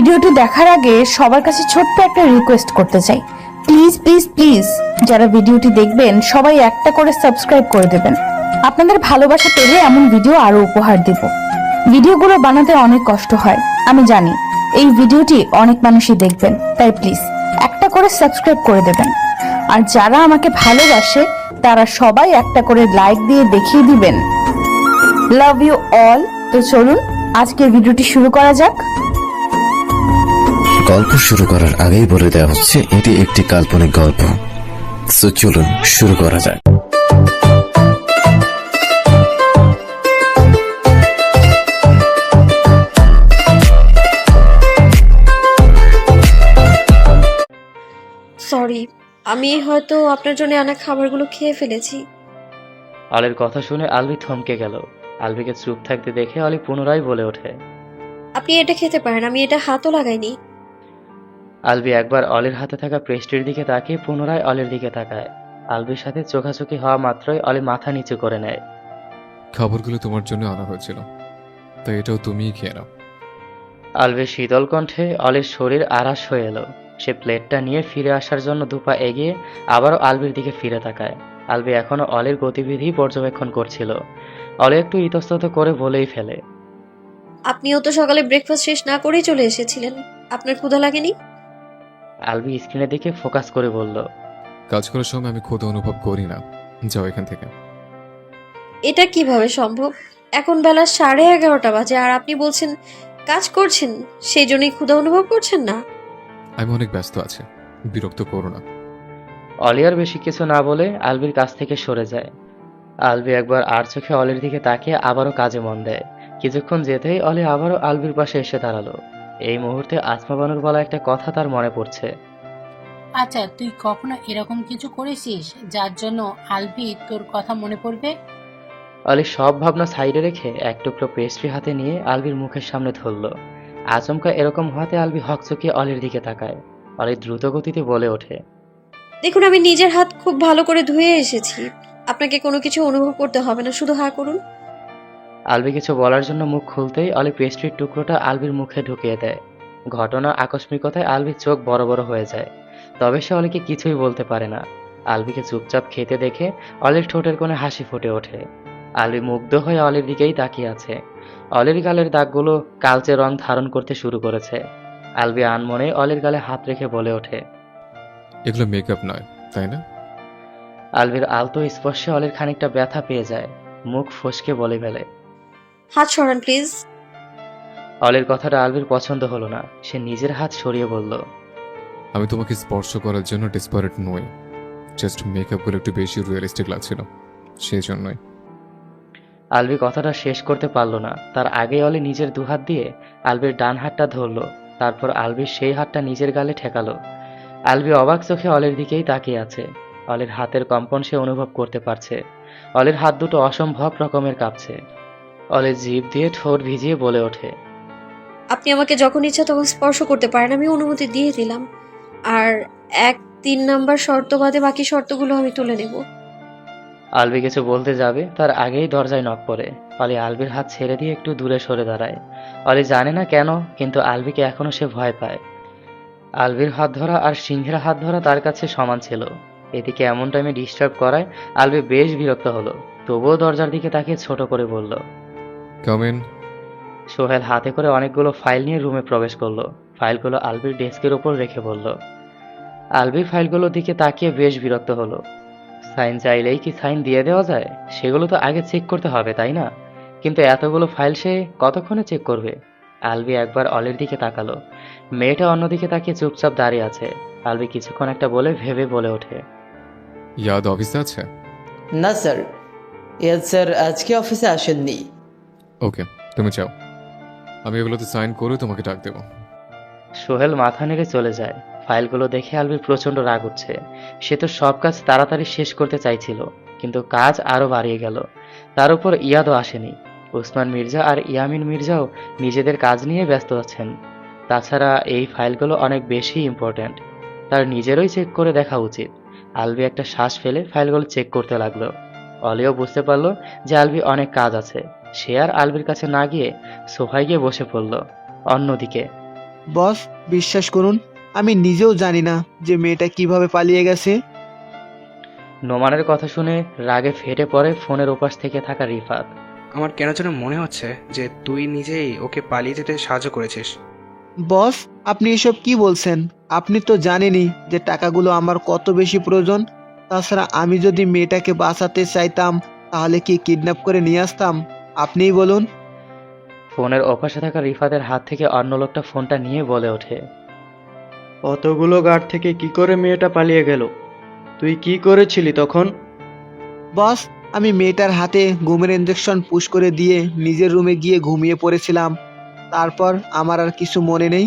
ভিডিওটি দেখার আগে সবার কাছে ছোট্ট একটা রিকোয়েস্ট করতে চাই, প্লিজ প্লিজ প্লিজ যারা ভিডিওটি দেখবেন সবাই একটা করে সাবস্ক্রাইব করে দেবেন। আপনাদের ভালোবাসা পেলে এমন ভিডিও আরো উপহার দেব। ভিডিওগুলো বানাতে অনেক কষ্ট হয় আমি জানি, এই ভিডিওটি অনেক মানুষই দেখবেন, তাই প্লিজ একটা করে সাবস্ক্রাইব করে দেবেন। আর যারা আমাকে ভালোবাসে তারা সবাই একটা করে লাইক দিয়ে দেখিয়ে দিবেন লাভ ইউ অল। তো চলুন আজকের ভিডিওটি শুরু করা যাক। গল্প শুরু করার আগেই বলে দেওয়া হচ্ছে এটি একটি কাল্পনিক গল্প। সো চলুন শুরু করা যাক। সরি, আমি হয়তো আপনার জন্য আনা খাবারগুলো খেয়ে ফেলেছি। অলির কথা শুনে আলবি থমকে গেল। আলবিকে চুপ থাকতে দেখে অলি পুনরায় বলে ওঠে, আপনি এটা খেতে পারেন, আমি এটা হাতও লাগাইনি। আলবি একবার অলির হাতে থাকা পেস্ট্রির দিকে তাকিয়ে পুনরায় অলির দিকে তাকায়। আলবির সাথে চোখাচোখি হওয়া মাত্রই অলি মাথা নিচু করে নেয়। খাবারগুলো তোমার জন্য আনা হয়েছিল, তাই এটাও তুমিই খেয়ে নাও। আলবির শীতল কণ্ঠে অলির শরীর আড়াশ হয়ে এলো। সে প্লেটটা নিয়ে ফিরে আসার জন্য দুপা এগিয়ে আবারও আলবির দিকে ফিরে তাকায়। আলবি এখনো অলির গতিবিধি পর্যবেক্ষণ করছিল। অলি একটু ইতস্তত করে বলেই ফেলে, আপনিও তো সকালে ব্রেকফাস্ট শেষ না করেই চলে এসেছিলেন, আপনার ক্ষুধা লাগেনি? আলবি স্ক্রিনের দিকে ফোকাস করে বলল, কাজ করার সময় আমি ক্ষুধা অনুভব করি না। যাও এখান থেকে। এটা কিভাবে সম্ভব? এখন বেলা 11:30 বাজে আর আপনি বলছেন কাজ করছেন, সেই জন্যই ক্ষুধা অনুভব করছেন না? আমি অনেক ব্যস্ত আছি, বিরক্ত করো না। অলি আর বেশি কিছু না বলে আলবির কাছ থেকে সরে যায়। আলবি একবার আর চোখে অলির দিকে তাকিয়ে আবারও কাজে মন দেয়। কিছুক্ষণ যেতেই অলি আবারও আলবির পাশে এসে দাঁড়ালো। এই মুহূর্তে আসমা বানুর বলা একটা কথা তার মনে পড়ছে। আচ্ছা, তুই কখনো এরকম কিছু করেছিস যার জন্য আলবি তোর কথা মনে পড়বে? অলি সব ভাবনা সাইডে রেখে এক টুকরো পেস্ট্রি হাতে নিয়ে আলবির মুখের সামনে ধরল। আচমকা এরকম হওয়াতে আলবি হকচকিয়ে অলির দিকে তাকায়। অলি দ্রুত গতিতে বলে ওঠে, দেখুন, আমি নিজের হাত খুব ভালো করে ধুয়ে এসেছি, আপনাকে কোনো কিছু অনুভব করতে হবে না, শুধু হা করুন। আলবি কিছু বলার জন্য মুখ খুলতেই অলি পেস্ট্রির টুকরোটা আলবির মুখে ঢুকিয়ে দেয়। ঘটনা আকস্মিকতায় আলবির চোখ বড় বড় হয়ে যায়, তবে সে অলিকে কিছুই বলতে পারে না। আলবিকে চুপচাপ খেতে দেখে অলির ঠোঁটের কোণে হাসি ফুটে ওঠে। আলবি মুগ্ধ হয়ে অলির দিকেই তাকিয়ে আছে। অলির গালের দাগগুলো কালচে রং ধারণ করতে শুরু করেছে। আলবি আনমনে অলির গালে হাত রেখে বলে ওঠে, এগুলো মেকআপ নয়, তাই না? আলবির আলতো স্পর্শে অলির খানিকটা ব্যথা পেয়ে যায়। মুখ ফসকে বলে ফেলে, হাত সরান প্লিজ। অলির কথাটা আলবির পছন্দ হলো না। সে নিজের হাত সরিয়ে বলল, আমি তোমাকে স্পর্শ করার জন্য ডেসপারেট নই, জাস্ট মেকআপগুলো একটু বেশি রিয়েলিস্টিক লাগছিল, সেই জন্যই। আলবি কথাটা শেষ করতে পারল না। তার আগেই অলি নিজের দুহাত দিয়ে আলবির ডান হাতটা ধরল। তারপর আলবির সেই হাতটা নিজের গালে ঠেকালো। আলবি অবাক চোখে অলির দিকেই তাকিয়ে আছে। অলির হাতের কম্পন সে অনুভব করতে পারছে। অলির হাত দুটো অসম্ভব রকমের কাঁপছে। অলির জিভ দিয়ে ঠোঁট ভিজিয়ে বলে ওঠে, আপনি আমাকে যখন ইচ্ছা তখন স্পর্শ করতে পারেন, আমি অনুমতি দিয়ে দিলাম। আর 1-3 নাম্বার শর্ত বাদে বাকি শর্তগুলো আমি তুলে নেব। আলবি কিছু বলতে যাবে তার আগেই দরজায় নক পড়ে। অলি আলবির হাত ছেড়ে দিয়ে একটু দূরে সরে দাঁড়ায়। অলি জানে না কেন, কিন্তু আলবিকে এখনো সে ভয় পায়। আলবির হাত ধরা আর সিংহের হাত ধরা তার কাছে সমান ছিল। এদিকে এমন টাইমে ডিস্টার্ব করায় আলবি বেশ বিরক্ত হলো। তবুও দরজার দিকে তাকিয়ে ছোট করে বলল, কাম ইন। সোহেল হাতে করে অনেকগুলো ফাইল নিয়ে রুমে প্রবেশ করলো। ফাইলগুলো আলবির ডেস্কের উপর রেখে বলল। আলবি ফাইলগুলোর দিকে তাকিয়ে বেশ বিরক্ত হলো। সাইন চাইলেই কি সাইন দিয়ে দেওয়া যায়? সেগুলো তো আগে চেক করতে হবে, তাই না? কিন্তু এতগুলো ফাইল সে কতক্ষণে চেক করবে? আলবি একবার অলির দিকে তাকালো। মেয়েটা অন্যদিকে তাকিয়ে চুপচাপ দাঁড়িয়ে আছে। আলবি কিছুক্ষণ একটা বলে ভেবে বলে ওঠে, ইয়াদ অফিসে আছে? না স্যার, ইয়াদ স্যার আজকে অফিসে আসেননি। ওকে, তুমি যাও, আমি এগুলোতে সাইন করে তোমাকে ডাক দেবো। সোহেল মাথা নেড়ে চলে যায়। ফাইলগুলো দেখে আলবির প্রচন্ড রাগ উঠছে। সে তো সব কাজ তাড়াতাড়ি শেষ করতে চাইছিল, কিন্তু কাজ আরো বাড়িয়ে গেল। তার উপর ইয়াদও আসেনি। ওসমান মির্জা আর ইয়ামিন মির্জাও নিজেদের কাজ নিয়ে ব্যস্ত আছেন। তাছাড়া এই ফাইলগুলো অনেক বেশি ইম্পর্ট্যান্ট, তার নিজেরই চেক করে দেখা উচিত। আলবি একটা শ্বাস ফেলে ফাইলগুলো চেক করতে লাগলো। অলিও বুঝতে পারলো যে আলবি অনেক কাজ আছে। সে আর আলবির কাছে না গিয়ে সোফায় গিয়ে বসে পড়ল। অন্যদিকে বস, বিশ্বাস করুন, আমি নিজেও জানি না যে মেয়েটা কিভাবে পালিয়ে গেছে। নোমানের কথা শুনে রাগে ফেটে পড়ে ফোনের ওপাশ থেকে থাকা রিফাত। আমার কেন যেন মনে হচ্ছে যে তুই নিজেই ওকে পালিয়ে যেতে সাহায্য করেছিস। বস, আপনি এসব কি বলছেন? আপনি তো জানেনই যে টাকাগুলো আমার কত বেশি প্রয়োজন। তাছাড়া আমি যদি মেয়েটাকে বাঁচাতে চাইতাম তাহলে কি কিডন্যাপ করে নিয়ে আসতাম? আপনিই বলুন। ফোনের ওপাশে থাকা রিফাতের হাত থেকে অন্য লোকটা ফোনটা নিয়ে বলে ওঠে, অতগুলো গার্ড থেকে কি করে মেয়েটা পালিয়ে গেল? তুই কি করেছিলি তখন? বস, আমি মেয়েটার হাতে ঘুমের ইঞ্জেকশন পুশ করে দিয়ে নিজের রুমে গিয়ে ঘুমিয়ে পড়েছিলাম। তারপর আমার আর কিছু মনে নেই।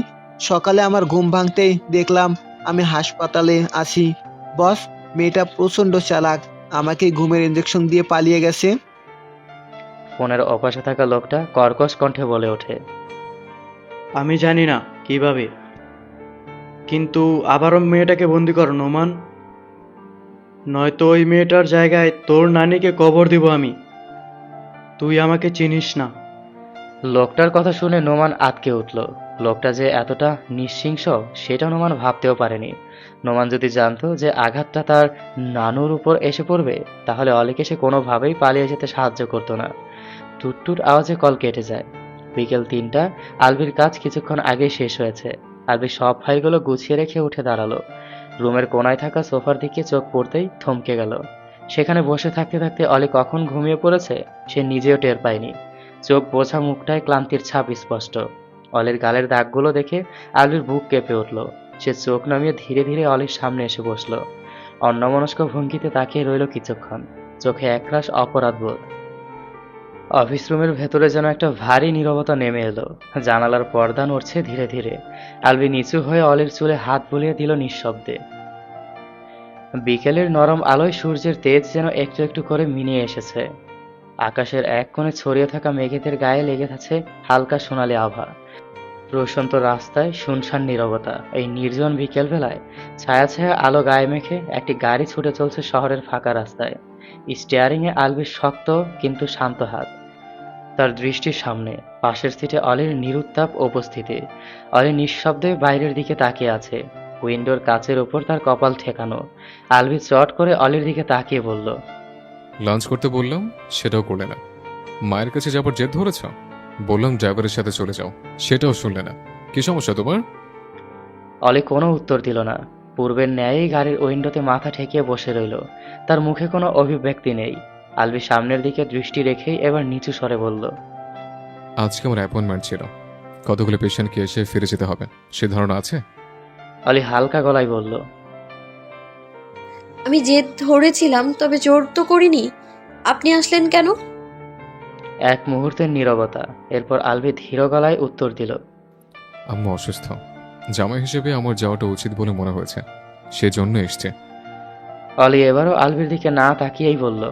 সকালে আমার ঘুম ভাঙতেই দেখলাম আমি হাসপাতালে আছি। বস, মেয়েটা প্রচণ্ড চালাক, আমাকে ঘুমের ইঞ্জেকশন দিয়ে পালিয়ে গেছে। ফোনের ওপাশে থাকা লোকটা কর্কশ কণ্ঠে বলে ওঠে, আমি জানি না কিভাবে, কিন্তু আবারও মেয়েটাকে বন্দি কর নোমান, নয়তো ওই মেয়েটার জায়গায় তোর নানিকে কবর দিব আমি। তুই আমাকে চিনিস না। লোকটার কথা শুনে নোমান আঁতকে উঠল। লোকটা যে এতটা নিঃশিংস সেটা নোমান ভাবতেও পারেনি। নোমান যদি জানতো যে আঘাতটা তার নানুর উপর এসে পড়বে তাহলে অলিকে সে কোনোভাবেই পালিয়ে যেতে সাহায্য করতো না। টুটটুট আওয়াজে কল কেটে যায়। বিকেল 3টা। আলবির কাজ কিছুক্ষণ আগেই শেষ হয়েছে। আলবি সব ফাইলগুলো গুছিয়ে রেখে উঠে দাঁড়ালো। রুমের কোনায় থাকা সোফার দিকে চোখ পড়তেই থমকে গেল। সেখানে বসে থাকতে থাকতে অলি কখন ঘুমিয়ে পড়েছে সে নিজেও টের পায়নি। চোখ বোঝা মুখটায় ক্লান্তির ছাপ স্পষ্ট। অলির গালের দাগগুলো দেখে আলবির বুক কেঁপে উঠল। সে চোখ নামিয়ে ধীরে ধীরে অলির সামনে এসে বসল। অন্যমনস্ক ভঙ্গিতে তাকিয়ে রইল কিছুক্ষণ, চোখে একরাশ অপরাধবোধ। অফিস রুমের ভেতরে যেন একটা ভারী নীরবতা নেমে এলো। জানালার পর্দা নড়ছে ধীরে ধীরে। আলবি নিচু হয়ে অলির চুলে হাত বুলিয়ে দিল নিঃশব্দে। বিকেলের নরম আলোয় সূর্যের তেজ যেন একটু একটু করে মিনিয়ে এসেছে। আকাশের এক কোণে ছড়িয়ে থাকা মেঘেদের গায়ে লেগে আছে হালকা সোনালি আভা। প্রশান্ত রাস্তায় শুনশান নীরবতা। এই নির্জন বিকেল বেলায় ছায়া ছায়া আলো গায়ে মেখে একটি গাড়ি ছুটে চলছে শহরের ফাঁকা রাস্তায়। স্টিয়ারিংয়ে আলবির শক্ত কিন্তু শান্ত হাত। তার দৃষ্টির সামনে পাশের সিটে অলির নিরুত্তাপ উপস্থিতি। অলি নিঃশব্দে বাইরের দিকে তাকিয়ে আছে। উইন্ডোর কাচের ওপর তার কপাল ঠেকানো। আলবি চট করে অলির দিকে তাকিয়ে বলল, লাঞ্চ করতে বললাম, সেটাও করলে না। মায়ের কাছে যাবার জেদ ধরেছ? বললাম ড্রাইভারের সাথে চলে যাও, সেটাও শুনলে না। কি সমস্যা তোমার? অলি কোনো উত্তর দিল না। পূর্বের ন্যায়ই গাড়ির উইন্ডোতে মাথা ঠেকিয়ে বসে রইল। তার মুখে কোনো অভিব্যক্তি নেই। আলবি সামনের দিকে দৃষ্টি রেখেই এবার নিচু স্বরে বলল, আজকে আমার অ্যাপয়েন্টমেন্ট ছিল, কতগুলো পেশেন্টকে এসে ফিরে যেতে হবে, সে ধারণা আছে? অলি হালকা গলায় বলল, আমি জেদ ধরেছিলাম, তবে জোর তো করিনি। আপনি আসলেন কেন? এক মুহূর্তের নীরবতা। এরপর আলবি ধীর গলায় উত্তর দিল, আম্মু অসুস্থ, জামাই হিসেবে আমার যাওয়াটা উচিত বলে মনে হয়েছে, সেজন্য এসছে। অলি এবারও আলবির দিকে না তাকিয়েই বলল,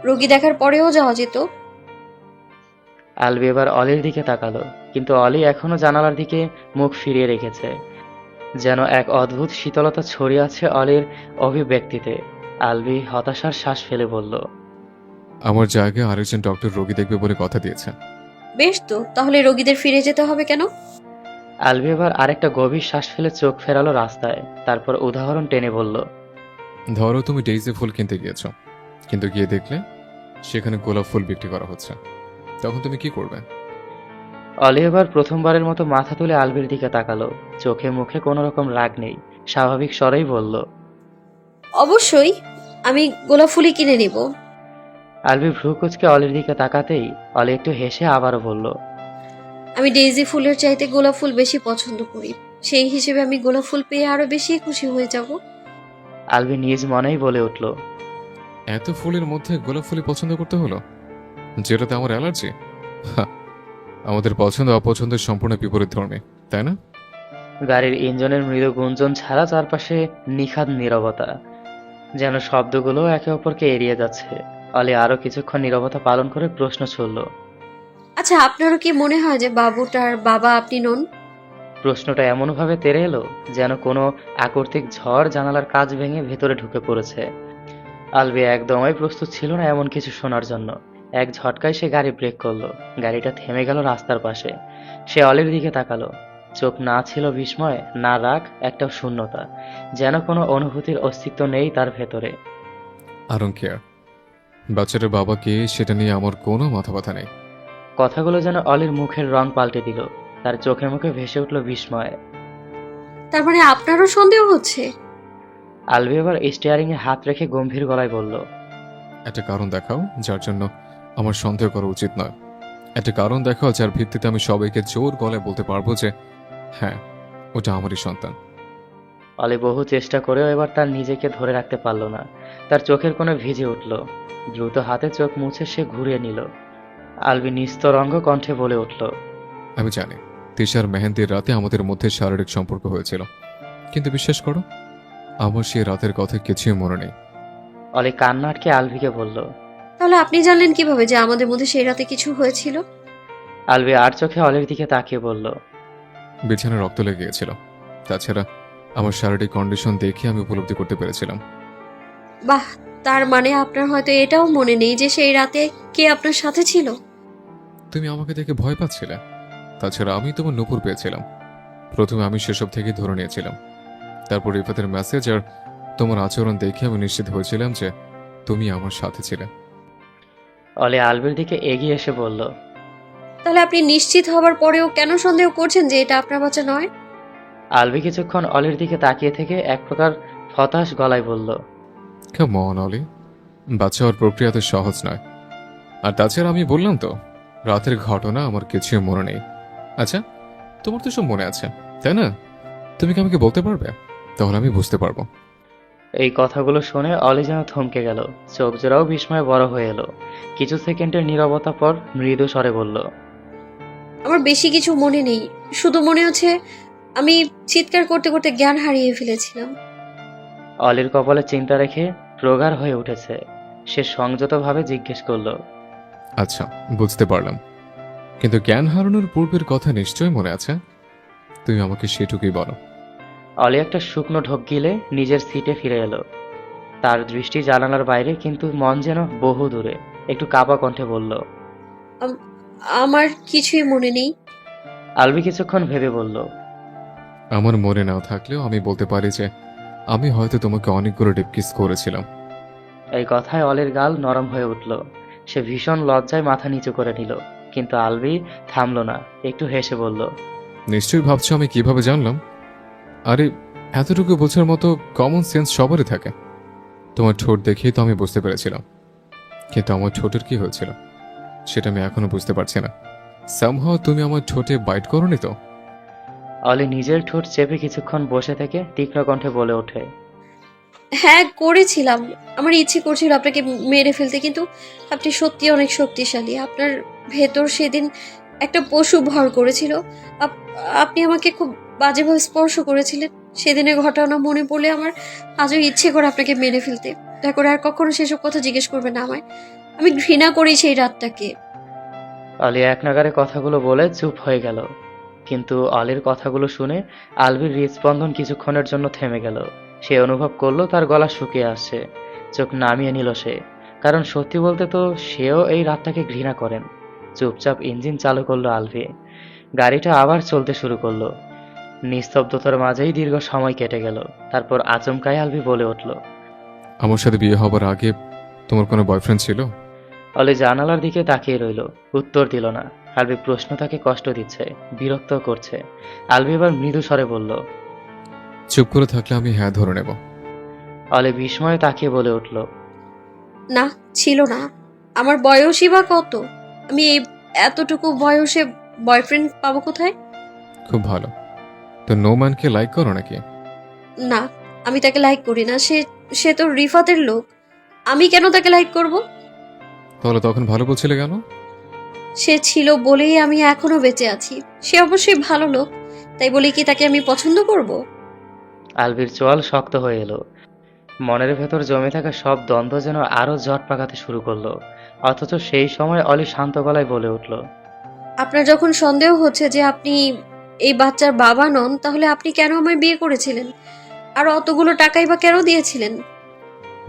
রোগী দেখার পরেও যাওয়া যেত। আলবি এবার অলির দিকে তাকালো, কিন্তু অলি এখনো জানালার দিকে মুখ ফিরিয়ে রেখেছে। যেন এক অদ্ভুত শীতলতা ছড়িয়ে আছে অলির অভিব্যক্তিতে। আলবি হতাশার শ্বাস ফেলে বলল, আমার জায়গায় আরেকজন ডক্টর রোগী দেখবে বলে কথা দিয়েছে। বেশ তো, তাহলে রোগীদের ফিরে যেতে হবে কেন? আলবি এবার আরেকটা গভীর শ্বাস ফেলে চোখ ফেরালো রাস্তায়। তারপর উদাহরণ টেনে বলল, ধরো তুমি ডেইজি ফুল কিনতে গিয়েছো, কিন্তু গিয়ে দেখলে সেখানে গোলাপ ফুল বিক্রি করা হচ্ছে, তখন তুমি কি করবে? অলি এবার প্রথমবারের মতো মাথা তুলে আলবির দিকে তাকালো। চোখে মুখে কোনো রকম রাগ নেই, স্বাভাবিক স্বরেই বলল, অবশ্যই, আমি গোলাপ ফুলই কিনে নেব। আলবি ভ্রু কুচকে অলির দিকে তাকাতেই অলি একটু হেসে আবারও বলল, আমি ডেইজি ফুলের চাইতে গোলাপ ফুল বেশি পছন্দ করি। সেই হিসেবে আমি গোলাপ ফুল পেয়ে আরো বেশি খুশি হয়ে যাব। আলবি নিজ মনেই বলে উঠল, এত ফুলের মধ্যে গোলাপ ফুলই পছন্দ করতে হলো, যেটাতে আমার অ্যালার্জি। আমাদের পছন্দ অপছন্দের সম্পূর্ণ বিপরীত ধর্মী, তাই না? গাড়ির ইঞ্জিনের মৃদু গুঞ্জন ছাড়া চারপাশে নিখাদ নীরবতা। যেন শব্দগুলো একে অপরকে এড়িয়ে যাচ্ছে। অলি আরো কিছুক্ষণ নীরবতা পালন করে প্রশ্ন ছুড়ল, আচ্ছা, আপনারও কি মনে হয় যে বাবুটার বাবা আপনি নন? প্রশ্নটা এমনভাবে তেড়ে এলো যেন কোনো আকর্ষিক ঝড় জানালার কাঁচ ভেঙে ভেতরে ঢুকে পড়েছে। আলবি একদমই প্রস্তুত ছিল না এমন কিছু শোনার জন্য। এক ঝটকায় সে গাড়ি ব্রেক করলো। গাড়িটা থেমে গেল রাস্তার পাশে। সে অলির দিকে তাকালো। চোখ না ছিল বিস্ময়, না রাগ, একটা শূন্যতা, যেন কোনো অনুভূতির অস্তিত্ব নেই তার ভেতরে। I don't care. বাচ্চাটার বাবা কে সেটা নিয়ে আমার কোনো মাথা ব্যথা নেই। কথাগুলো যেন অলির মুখের রং পাল্টে দিল। তার চোখে মুখে ভেসে উঠল বিস্ময়। তার মানে আপনারও সন্দেহ হচ্ছে? আলভি এবার স্টিয়ারিং এ হাত রেখে গম্ভীর গলায় বলল, একটা কারণ দেখাও যার জন্য আমার সন্দেহ করা উচিত নয়। একটা কারণ দেখাও যার ভিত্তিতে আমি সবাইকে জোর গলায় বলতে পারবো যে হ্যাঁ, ওটা আমারই সন্তান। অলি বহু চেষ্টা করেও এবার তার নিজেকে ধরে রাখতে পারল না। তার চোখের কোণে ভিজে উঠল। দ্রুত হাতে চোখ মুছে সে ঘুরিয়ে নিল। আলভি নিস্তরঙ্গ কণ্ঠে বলে উঠল, আমি জানি তিশার মেহেন্দির রাতে আমাদের মধ্যে শারীরিক সম্পর্ক হয়েছিল, কিন্তু বিশ্বাস করো আমার সেই রাতের কথা কিছুই মনে নেই। অলি কান্না আটকে আলভিকে বলল, তাহলে আপনি জানলেন কিভাবে যে আমাদের মধ্যে সেই রাতে কিছু হয়েছিল? আলভি আর চোখে অলির দিকে তাকিয়ে বলল, বিছানায় রক্ত লেগে গিয়েছিল। তাছাড়া আমার শারীরিক কন্ডিশন দেখে আমি উপলব্ধি করতে পেরেছিলাম। বাহ, তার মানে আপনার হয়তো এটাও মনে নেই যে সেই রাতে কে আপনার সাথে ছিল? তুমি আমাকে দেখে ভয় পাচ্ছিলে। তাছাড়া আমি তোমার নুপুর পেয়েছিলাম। প্রথমে আমি সেসব থেকেই ধরে নিয়েছিলাম। তারপর রিফাতের মেসেজ আর তোমার আচরণ দেখে আমি নিশ্চিত হয়েছিলাম যে তুমি আমার সাথে ছিলে। অলি আলভির দিকে এগিয়ে এসে বলল, তাহলে আপনি নিশ্চিত হবার পরেও কেন সন্দেহ করছেন যে এটা আপনার বাচ্চা নয়? আলভি কিছুক্ষণ অলির দিকে তাকিয়ে থেকে এক প্রকার হতাশ গলায় বলল, কেমন অলি, বাচ্চা হওয়ার প্রক্রিয়া তো সহজ নয়। আর তাছাড়া আমি বললাম তো রাতের ঘটনা আমার কিছুই মনে নেই। আচ্ছা, তোমার তো সব মনে আছে তাই না? তুমি কি আমাকে বলতে পারবে? তাহলে আমি বুঝতে পারবো। এই কথাগুলো শুনে অলি যেন থমকে গেল। চোখ জোড়াও বিস্ময়ে বড় হয়ে এলো। কিছু সেকেন্ডের নীরবতা পর মৃদু স্বরে বলল, আমার বেশি কিছু মনে নেই, শুধু মনে হচ্ছে আমি চিৎকার করতে করতে জ্ঞান হারিয়ে ফেলেছিলাম। অলির কপালে চিন্তা রেখে প্রগাঢ় হয়ে উঠেছে। সে সংযতভাবে জিজ্ঞেস করল, আচ্ছা, বুঝতে পারলাম, কিন্তু জ্ঞান হারানোর পূর্বের কথা নিশ্চয়ই মনে আছে। তুমি আমাকে সেটুকুই বলো। অলি একটা শুকনো ঢোক গিলে নিজের সিটে ফিরে এলো। তার দৃষ্টি জানালার বাইরে, কিন্তু মন যেন বহু দূরে। একটু কাঁপা কণ্ঠে বলল, আমার কিছুই মনে নেই। আলবি কিছুক্ষণ ভেবে বলল, আমার মনে নাও থাকলেও আমি বলতে পারি যে আমি হয়তো তোমাকে অনেকগুলো ডিপকিস করেছিলাম। এই কথায় অলির গাল নরম হয়ে উঠল। সে ভীষণ লজ্জায় মাথা নিচু করে নিল, কিন্তু আলবি থামল না। একটু হেসে বলল, নিশ্চয়ই ভাবছো আমি কিভাবে জানলাম। আরে, এতটুকু বোঝার মতো কমন সেন্স সবারই থাকে। তোমার ঠোঁট দেখেই তো আমি বুঝতে পেরেছিলাম, কিন্তু আমার ঠোঁটের কি হয়েছিল সেটা আমি এখনো বুঝতে পারছি না। সামহাও তুমি আমার ঠোঁটে বাইট করোনি তো? অলি নিজের ঠোঁট চেপে কিছুক্ষণ বসে থেকে তীক্ষ্ণ কণ্ঠে বলে ওঠে, হ্যাঁ করেছিলাম, আমার ইচ্ছে করছিল আপনাকে মেরে ফেলতে, কিন্তু আপনি সত্যি অনেক শক্তিশালী। আপনার ভেতর সেদিন একটা পশু ভর করেছিল। আপনি আমাকে খুব বাজেভাবে স্পর্শ করেছিলেন। সেদিনের ঘটনা মনে পড়লে আমার আজও ইচ্ছে করে আপনাকে মেরে ফেলতে। দয়া করে আর কখনো সেসব কথা জিজ্ঞেস করবেন না আমায়। আমি ঘৃণা করি সেই রাতটাকে। অলি এক নাগারে কথাগুলো বলে চুপ হয়ে গেল। কিন্তু অলির কথাগুলো শুনে আলবির হৃদস্পন্দন কিছুক্ষণের জন্য থেমে গেল। সে অনুভব করলো তার গলা শুকিয়ে আসছে। চোখ নামিয়ে নিল সে, কারণ সত্যি বলতে তো সেও এই রাতটাকে ঘৃণা করেন। চুপচাপ ইঞ্জিন চালু করলো আলভি। গাড়িটা আবার চলতে শুরু করলো। নিস্তব্ধতার মাঝেই দীর্ঘ সময় কেটে গেল। তারপর আচমকাই আলভি বলে উঠল, আমার সাথে বিয়ে হবার আগে তোমার কোনো বয়ফ্রেন্ড ছিল? অলি জানালার দিকে তাকিয়ে রইল, উত্তর দিল না। আলবি প্রশ্ন তাকে কষ্ট দিচ্ছে, বিরক্ত করছে। আলবি এবার মৃদু স্বরে বলল, চুপ করে থাকলে আমি হ্যাঁ ধরে নেব। অলি বিস্ময়ে তাকিয়ে বলে উঠল, না, ছিল না। আমার বয়সই বা কত? আমি এই এতটুকু বয়সে বয়ফ্রেন্ড পাবো কোথায়? খুব ভালো। তো নোম্যানকে লাইক করো নাকি? না, আমি তাকে লাইক করি না। সে তো রিফাতের লোক। আমি কেন তাকে লাইক করব? তাহলে তখন ভালো বলছিলে কেন? সে ছিল বলেই আমি এখনো বেঁচে আছি। সে অবশ্যই ভালো লোক, তাই বলে কি তাকে আমি পছন্দ করব? আলবির চোয়াল শক্ত হয়ে এলো। মনের ভেতর জমে থাকা সব দ্বন্দ্ব যেন আরো জট পাকাতে শুরু করলো। অথচ সেই সময় অলি শান্ত গলায় বলে উঠল, আপনার যখন সন্দেহ হচ্ছে যে আপনি এই বাচ্চার বাবা নন, তাহলে আপনি কেন আমায় বিয়ে করেছিলেন? আর অতগুলো টাকাই বা কেন দিয়েছিলেন?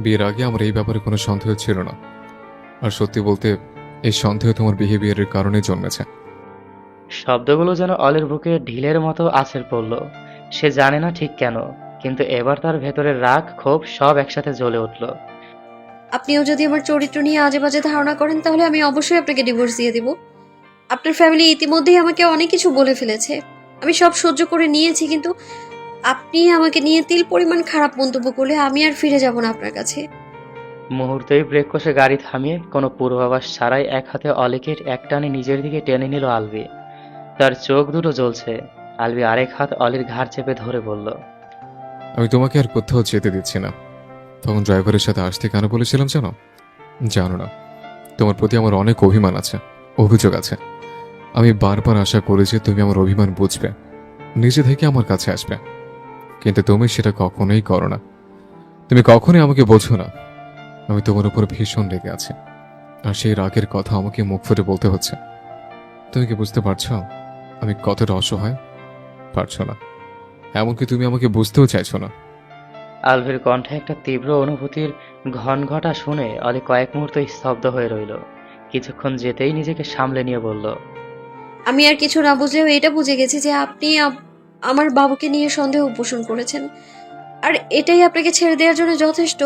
বিয়ের আগে আমার এই ব্যাপারে কোনো সন্দেহ ছিল না। আর সত্যি বলতে এই সন্দেহ তোমার বিহেভিয়ারের কারণে জন্মেছে। শব্দগুলো যেন অলির বুকে ঢিলের মতো আছড়ে পড়ল। সে জানে না ঠিক কেন, কিন্তু এবার তার ভেতরের রাগ ক্ষোভ সব একসাথে জ্বলে উঠল। আপনিও যদি আমার চরিত্র নিয়ে আজে বাজে ধারণা করেন তাহলে আমি অবশ্যই আপনাকে ডিভোর্স দিয়ে দিব। আপনার ফ্যামিলি ইতিমধ্যেই আমাকে অনেক কিছু বলে ফেলেছে, আমি সব সহ্য করে নিয়েছি, কিন্তু আপনি আমাকে নিয়ে তিল পরিমাণ খারাপ মন্তব্য করলে আমি আর ফিরে যাব না আপনার কাছে। মুহূর্তেই ব্রেক কষে গাড়ি থামিয়ে কোনো পূর্বাভাস ছাড়াই এক হাতে অলিকে একটানে নিজের দিকে টেনে নিল আলভি। তার চোখ দুটো জ্বলছে। আলভি আরেক হাত অলির ঘাড় চেপে ধরে বলল, আমি তোমাকে আর কোথাও যেতে দিচ্ছি না। তখন ড্রাইভারের সাথে আসতে কেন বলেছিলাম জানো? জানো না, তোমার প্রতি আমার অনেক অভিমান আছে, অভিযোগ আছে। আমি বারবার আশা করেছি তুমি আমার অভিমান বুঝবে, নিজে থেকে আমার কাছে আসবে, কিন্তু তুমি সেটা কখনোই করো না। তুমি কখনোই আমাকে বোঝো না। আমি তোমার উপর ভীষণ রেগে আছি, আর সেই রাগের কথা আমাকে মুখ ফুটে বলতে হচ্ছে। তুমি কি বুঝতে পারছো আমি কতটা অসহায়? পারছো না, এমনকি তুমি আমাকে বুঝতেও চাইছো না। আলভির কণ্ঠে একটা তীব্র অনুভূতির ঘনঘটা শুনে অলি কয়েক মুহূর্ত স্তব্ধ হয়ে রইল। কিছুক্ষণ যেতেই নিজেকে সামলে নিয়ে বলল, আমি আর কিছু না বুঝলেও এটা বুঝে গেছি যে আপনি আমার বাবুকে নিয়ে সন্দেহ পোষণ করেছেন, আর এটাই আপনাকে ছেড়ে দেওয়ার জন্য যথেষ্ট।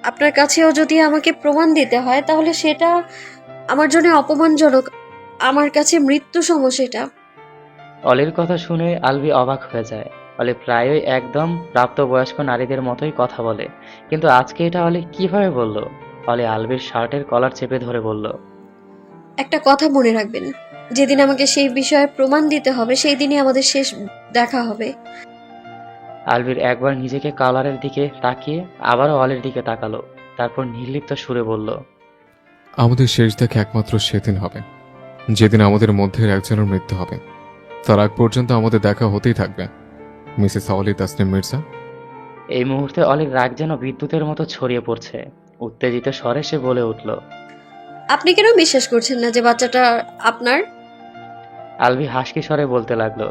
আপনার কাছেও যদি আমাকে প্রমাণ দিতে হয় তাহলে সেটা আমার জন্য অপমানজনক, আমার কাছে মৃত্যু সম সেটা। অলির কথা শুনে আলভি অবাক হয়ে যায়। অলি প্রায়ই একদম প্রাপ্তবয়স্ক নারীদের মতোই কথা বলে, কিন্তু আজকে এটা অলি কিভাবে বলল? অলি আলভির শার্টের কলার চেপে ধরে বলল, একটা কথা মনে রাখবেন, যেদিন আমাকে সেই বিষয়ে প্রমাণ দিতে হবে সেই দিনই আমাদের শেষ দেখা হবে। আলভির একবার নিজেকে কলারের দিকে তাকিয়ে আবারও অলির দিকে তাকালো, তারপর নির্লিপ্ত সুরে বলল, আমাদের শেষ দেখা একমাত্র সেদিন হবে যেদিন আমাদের মধ্যে একজনের মৃত্যু হবে। তার আগ পর্যন্ত আমাদের দেখা হতেই থাকবে, মিসেস অলি তাসনিম মির্জা। এই মুহূর্তে অলির রাগ যেন বিদ্যুতের মতো ছড়িয়ে পড়ছে। উত্তেজিত স্বরে সে বলে উঠল, আপনি কেন বিশ্বাস করছেন না যে বাচ্চাটা আপনার? আলভি হাসকি স্বরে বলতে লাগলো,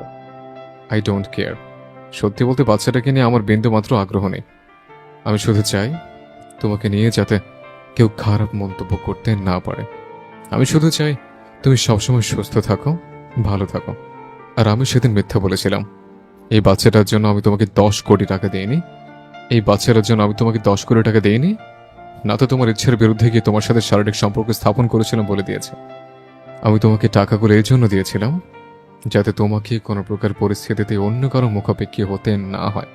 আই ডোন্ট কেয়ার। সত্যি বলতে বাচ্চাটাকে নিয়ে আমার বিন্দু মাত্র আগ্রহ নেই। আমি শুধু চাই তোমাকে নিয়ে যাতে কেউ খারাপ মন্তব্য করতে না পারে। আমি শুধু চাই তুমি সবসময় সুস্থ থাকো, ভালো থাকো। আর আমি সেদিন মিথ্যা বলেছিলাম। এই বাচ্চাটার জন্য আমি তোমাকে 10 কোটি টাকা দিইনি। এই বাচ্চাটার জন্য আমি তোমাকে 10 কোটি টাকা দিইনি, না তো তোমার ইচ্ছের বিরুদ্ধে গিয়ে তোমার সাথে শারীরিক সম্পর্ক স্থাপন করেছিলাম বলে দিয়েছে। আমি তোমাকে টাকাগুলো এই জন্য দিয়েছিলাম যাতে তোমাকে কোনো প্রকার পরিস্থিতিতে অন্য কারো মুখাপেক্ষী হতে না হয়।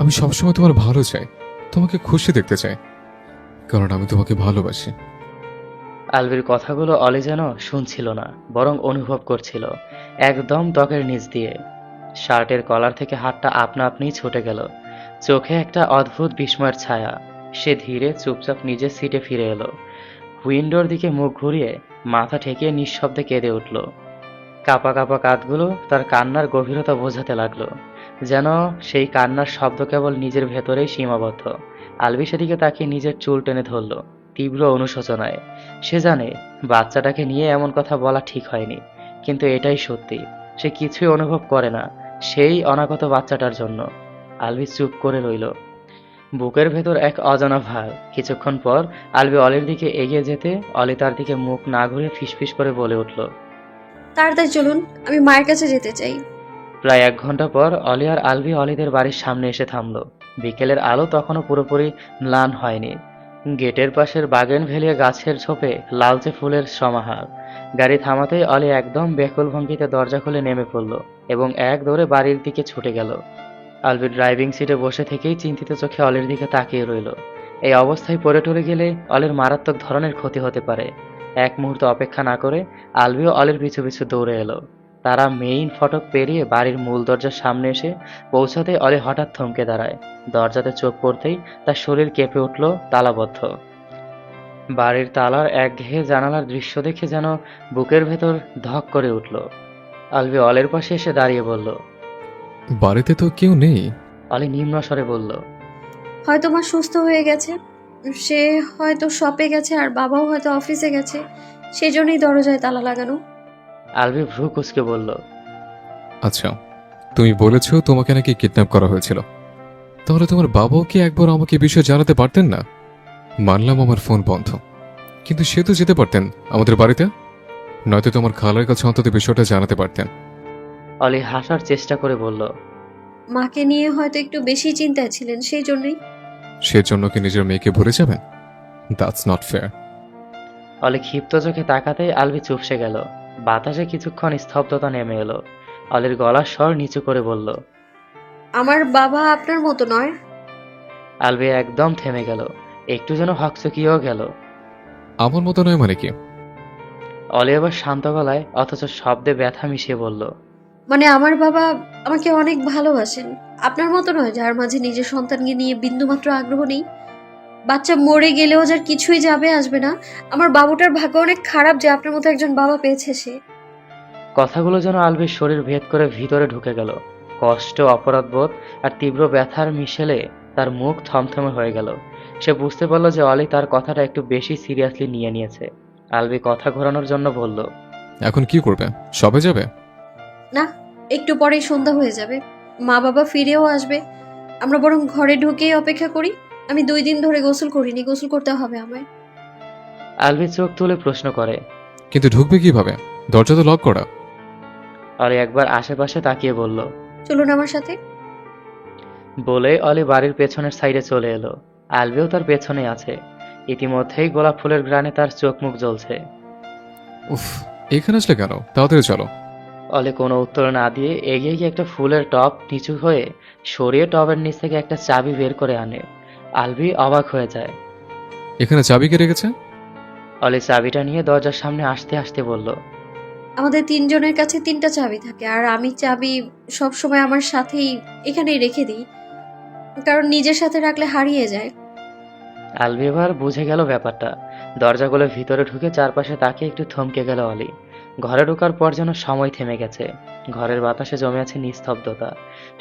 আমি সবসময় তোমার ভালো চাই, তোমাকে খুশি দেখতে চাই, কারণ আমি তোমাকে ভালোবাসি। আলভির কথাগুলো অলি যেন শুনছিল না, বরং অনুভব করছিল, একদম ত্বকের নিচ দিয়ে। শার্টের কলার থেকে হাতটা আপনা আপনিই ছুটে গেল। চোখে একটা অদ্ভুত বিস্ময়ের ছায়া। সে ধীরে চুপচাপ নিজের সিটে ফিরে এলো। উইন্ডোর দিকে মুখ ঘুরিয়ে মাথা ঠেকিয়ে নিঃশব্দে কেঁদে উঠল। কাঁপা কাঁপা কাঁধগুলো তার কান্নার গভীরতা বোঝাতে লাগলো, যেন সেই কান্নার শব্দ কেবল নিজের ভেতরেই সীমাবদ্ধ। আলভি সেদিকে তাকিয়ে নিজের চুল টেনে ধরল তীব্র অনুশোচনায়। সে জানে বাচ্চাটাকে নিয়ে এমন কথা বলা ঠিক হয়নি, কিন্তু এটাই সত্যি। সে কিছুই অনুভব করে না সেই অনাগত বাচ্চাটার জন্য। আলভি চুপ করে রইল, বুকের ভেতর এক অজানা ভার। কিছুক্ষণ পর আলভি অলির দিকে এগিয়ে যেতে অলি তার দিকে মুখ না ঘুরে ফিসফিস করে বলে উঠল, তাড়াতাড়ি চলুন, আমি মায়ের কাছে যেতে চাই। প্রায় 1 ঘন্টা পর অলি আর আলভি অলিদের বাড়ির সামনে এসে থামলো। বিকেলের আলো তখনও পুরোপুরি ম্লান হয়নি। গেটের পাশের বাগেন ভেলিয়া গাছের ঝোপে লালচে ফুলের সমাহার। গাড়ি থামাতেই অলি একদম ব্যাকুল ভঙ্গিতে দরজা খুলে নেমে পড়ল এবং এক দৌড়ে বাড়ির দিকে ছুটে গেল। আলভি ড্রাইভিং সিটে বসে থেকেই চিন্তিত চোখে অলির দিকে তাকিয়ে রইল। এই অবস্থায় পড়ে টরে গেলে অলির মারাত্মক ধরনের ক্ষতি হতে পারে। এক মুহূর্ত অপেক্ষা না করে আলভিও অলির পিছু পিছু দৌড়ে এলো। তারা মেইন ফটক পেরিয়ে বাড়ির মূল দরজার সামনে এসে পৌঁছাতে অলি হঠাৎ থমকে দাঁড়ায়। দরজাতে চোখ পড়তেই তার শরীর কেঁপে উঠল তালাবদ্ধ। বাড়ির তালার একঘেয়ে জানালার দৃশ্য দেখে যেন বুকের ভেতর ধক করে উঠল। আলভি অলির পাশে এসে দাঁড়িয়ে বলল, বাড়িতে তো কেউ নেই। অলি নিম্ন স্বরে বলল, হয়তো মা সুস্থ হয়ে গেছে, সে হয়তো শপে গেছে আর বাবাও হয়তো অফিসে গেছে, সেই জন্যই দরজায় তালা লাগানো। আলভি ভ্রু কুঁচকে বলল, আচ্ছা, তুমি বলেছো তোমাকে নাকি কিডন্যাপ করা হয়েছিল, তাহলে তোমার বাবাও কি একবার আমাকে বিষয় জানাতে পারতেন না? মানলাম আমার ফোন বন্ধ, কিন্তু সে তো যেতে পারতেন আমাদের বাড়িতে। নয়তো তোমার খালার কাছে অন্তত বিষয়টা জানাতে পারতেন। অলি হাসার চেষ্টা করে বলল, মাকে নিয়ে হয়তো একটু বেশি চিন্তায় ছিলেন, সেই জন্যই। সেজন্য কি নিজের মেয়েকে ভুলে যাবেন? That's not fair. অলি ক্ষিপ্ত চোখে তাকাতেই আলবি চুপসে গেল। বাতাসে কিছুক্ষণ স্তব্ধতা নেমে এলো। অলির গলার স্বর নিচু করে বলল, আমার বাবা আপনার মতো নয়। আলবি একদম থেমে গেল, একটু যেন হকচকিয়েও গেল। আমার মতো নয় মানে কি? অলি এবার শান্ত গলায় অথচ শব্দে ব্যথা মিশিয়ে বলল, মানে আমার বাবা আমাকে অনেক ভালোবাসেন, আপনার মতো নয় যার মাঝে নিজের সন্তানকে নিয়ে বিন্দুমাত্র আগ্রহ নেই। বাচ্চা মরে গেলেও যার কিছুই যাবে আসবে না। আমার বাবুটার ভাগ্য অনেক খারাপ যে আপনার মতো একজন বাবা পেয়েছে সে। কথাগুলো যেন আলবির শরীর ভেদ করে ভিতরে ঢুকে গেল। কষ্ট, অপরাধবোধ আর তীব্র ব্যথার মিশেলে তার মুখ থমথমে হয়ে গেল। সে বুঝতে পারল যে অলি তার কথাটা একটু বেশি সিরিয়াসলি নিয়ে নিয়েছে। আলবি কথা ঘোরানোর জন্য বলল, এখন কি করবে? সবে যাবে? না, একটু পরেই সন্ধ্যা হয়ে যাবে, মা বাবা ফিরেও আসবে। আমরা বরং ঘরে ঢুকেই অপেক্ষা করি। আমি 2 দিন ধরে গোসল করিনি, গোসল করতে হবে আমায়। আলবি চোখ তুলে প্রশ্ন করে, কিন্তু ঢুকবে কিভাবে? দরজা তো লক করা। অলি একবার আশেপাশে তাকিয়ে বলল, চলুন আমার সাথে। বলে অলি বাড়ির পেছনের সাইডে চলে এলো। আলবিও তার পেছনে আছে। ইতিমধ্যেই গোলাপ ফুলের গ্রানে তার চোখ মুখ জ্বলছে। উফ, এখানে আসলে কেন? তাড়াতাড়ি চলো। অলি কোনো উত্তর না দিয়ে এগিয়ে গিয়ে একটা ফুলের টব নিচু হয়ে সরিয়ে টবের নিচ থেকে একটা চাবি বের করে আনে। আলবি অবাক হয়ে যায়। এখানে চাবি কে রেখেছে? অলি চাবিটা নিয়ে দরজার সামনে আসতে আসতে বলল, আমাদের 3 জনের কাছে 3টা চাবি থাকে, আর আমি চাবি সব সময় আমার সাথেই এখানেই রেখে দিই, কারণ নিজের সাথে রাখলে হারিয়ে যায়। আলবি এবার বুঝে গেল ব্যাপারটা। দরজাগুলো ভিতরে ঢুকে চারপাশে তাকিয়ে একটু থমকে গেল অলি। ঘরে ঢোকার পর যেন সময় থেমে গেছে। ঘরের বাতাসে জমে আছে নিস্তব্ধতা।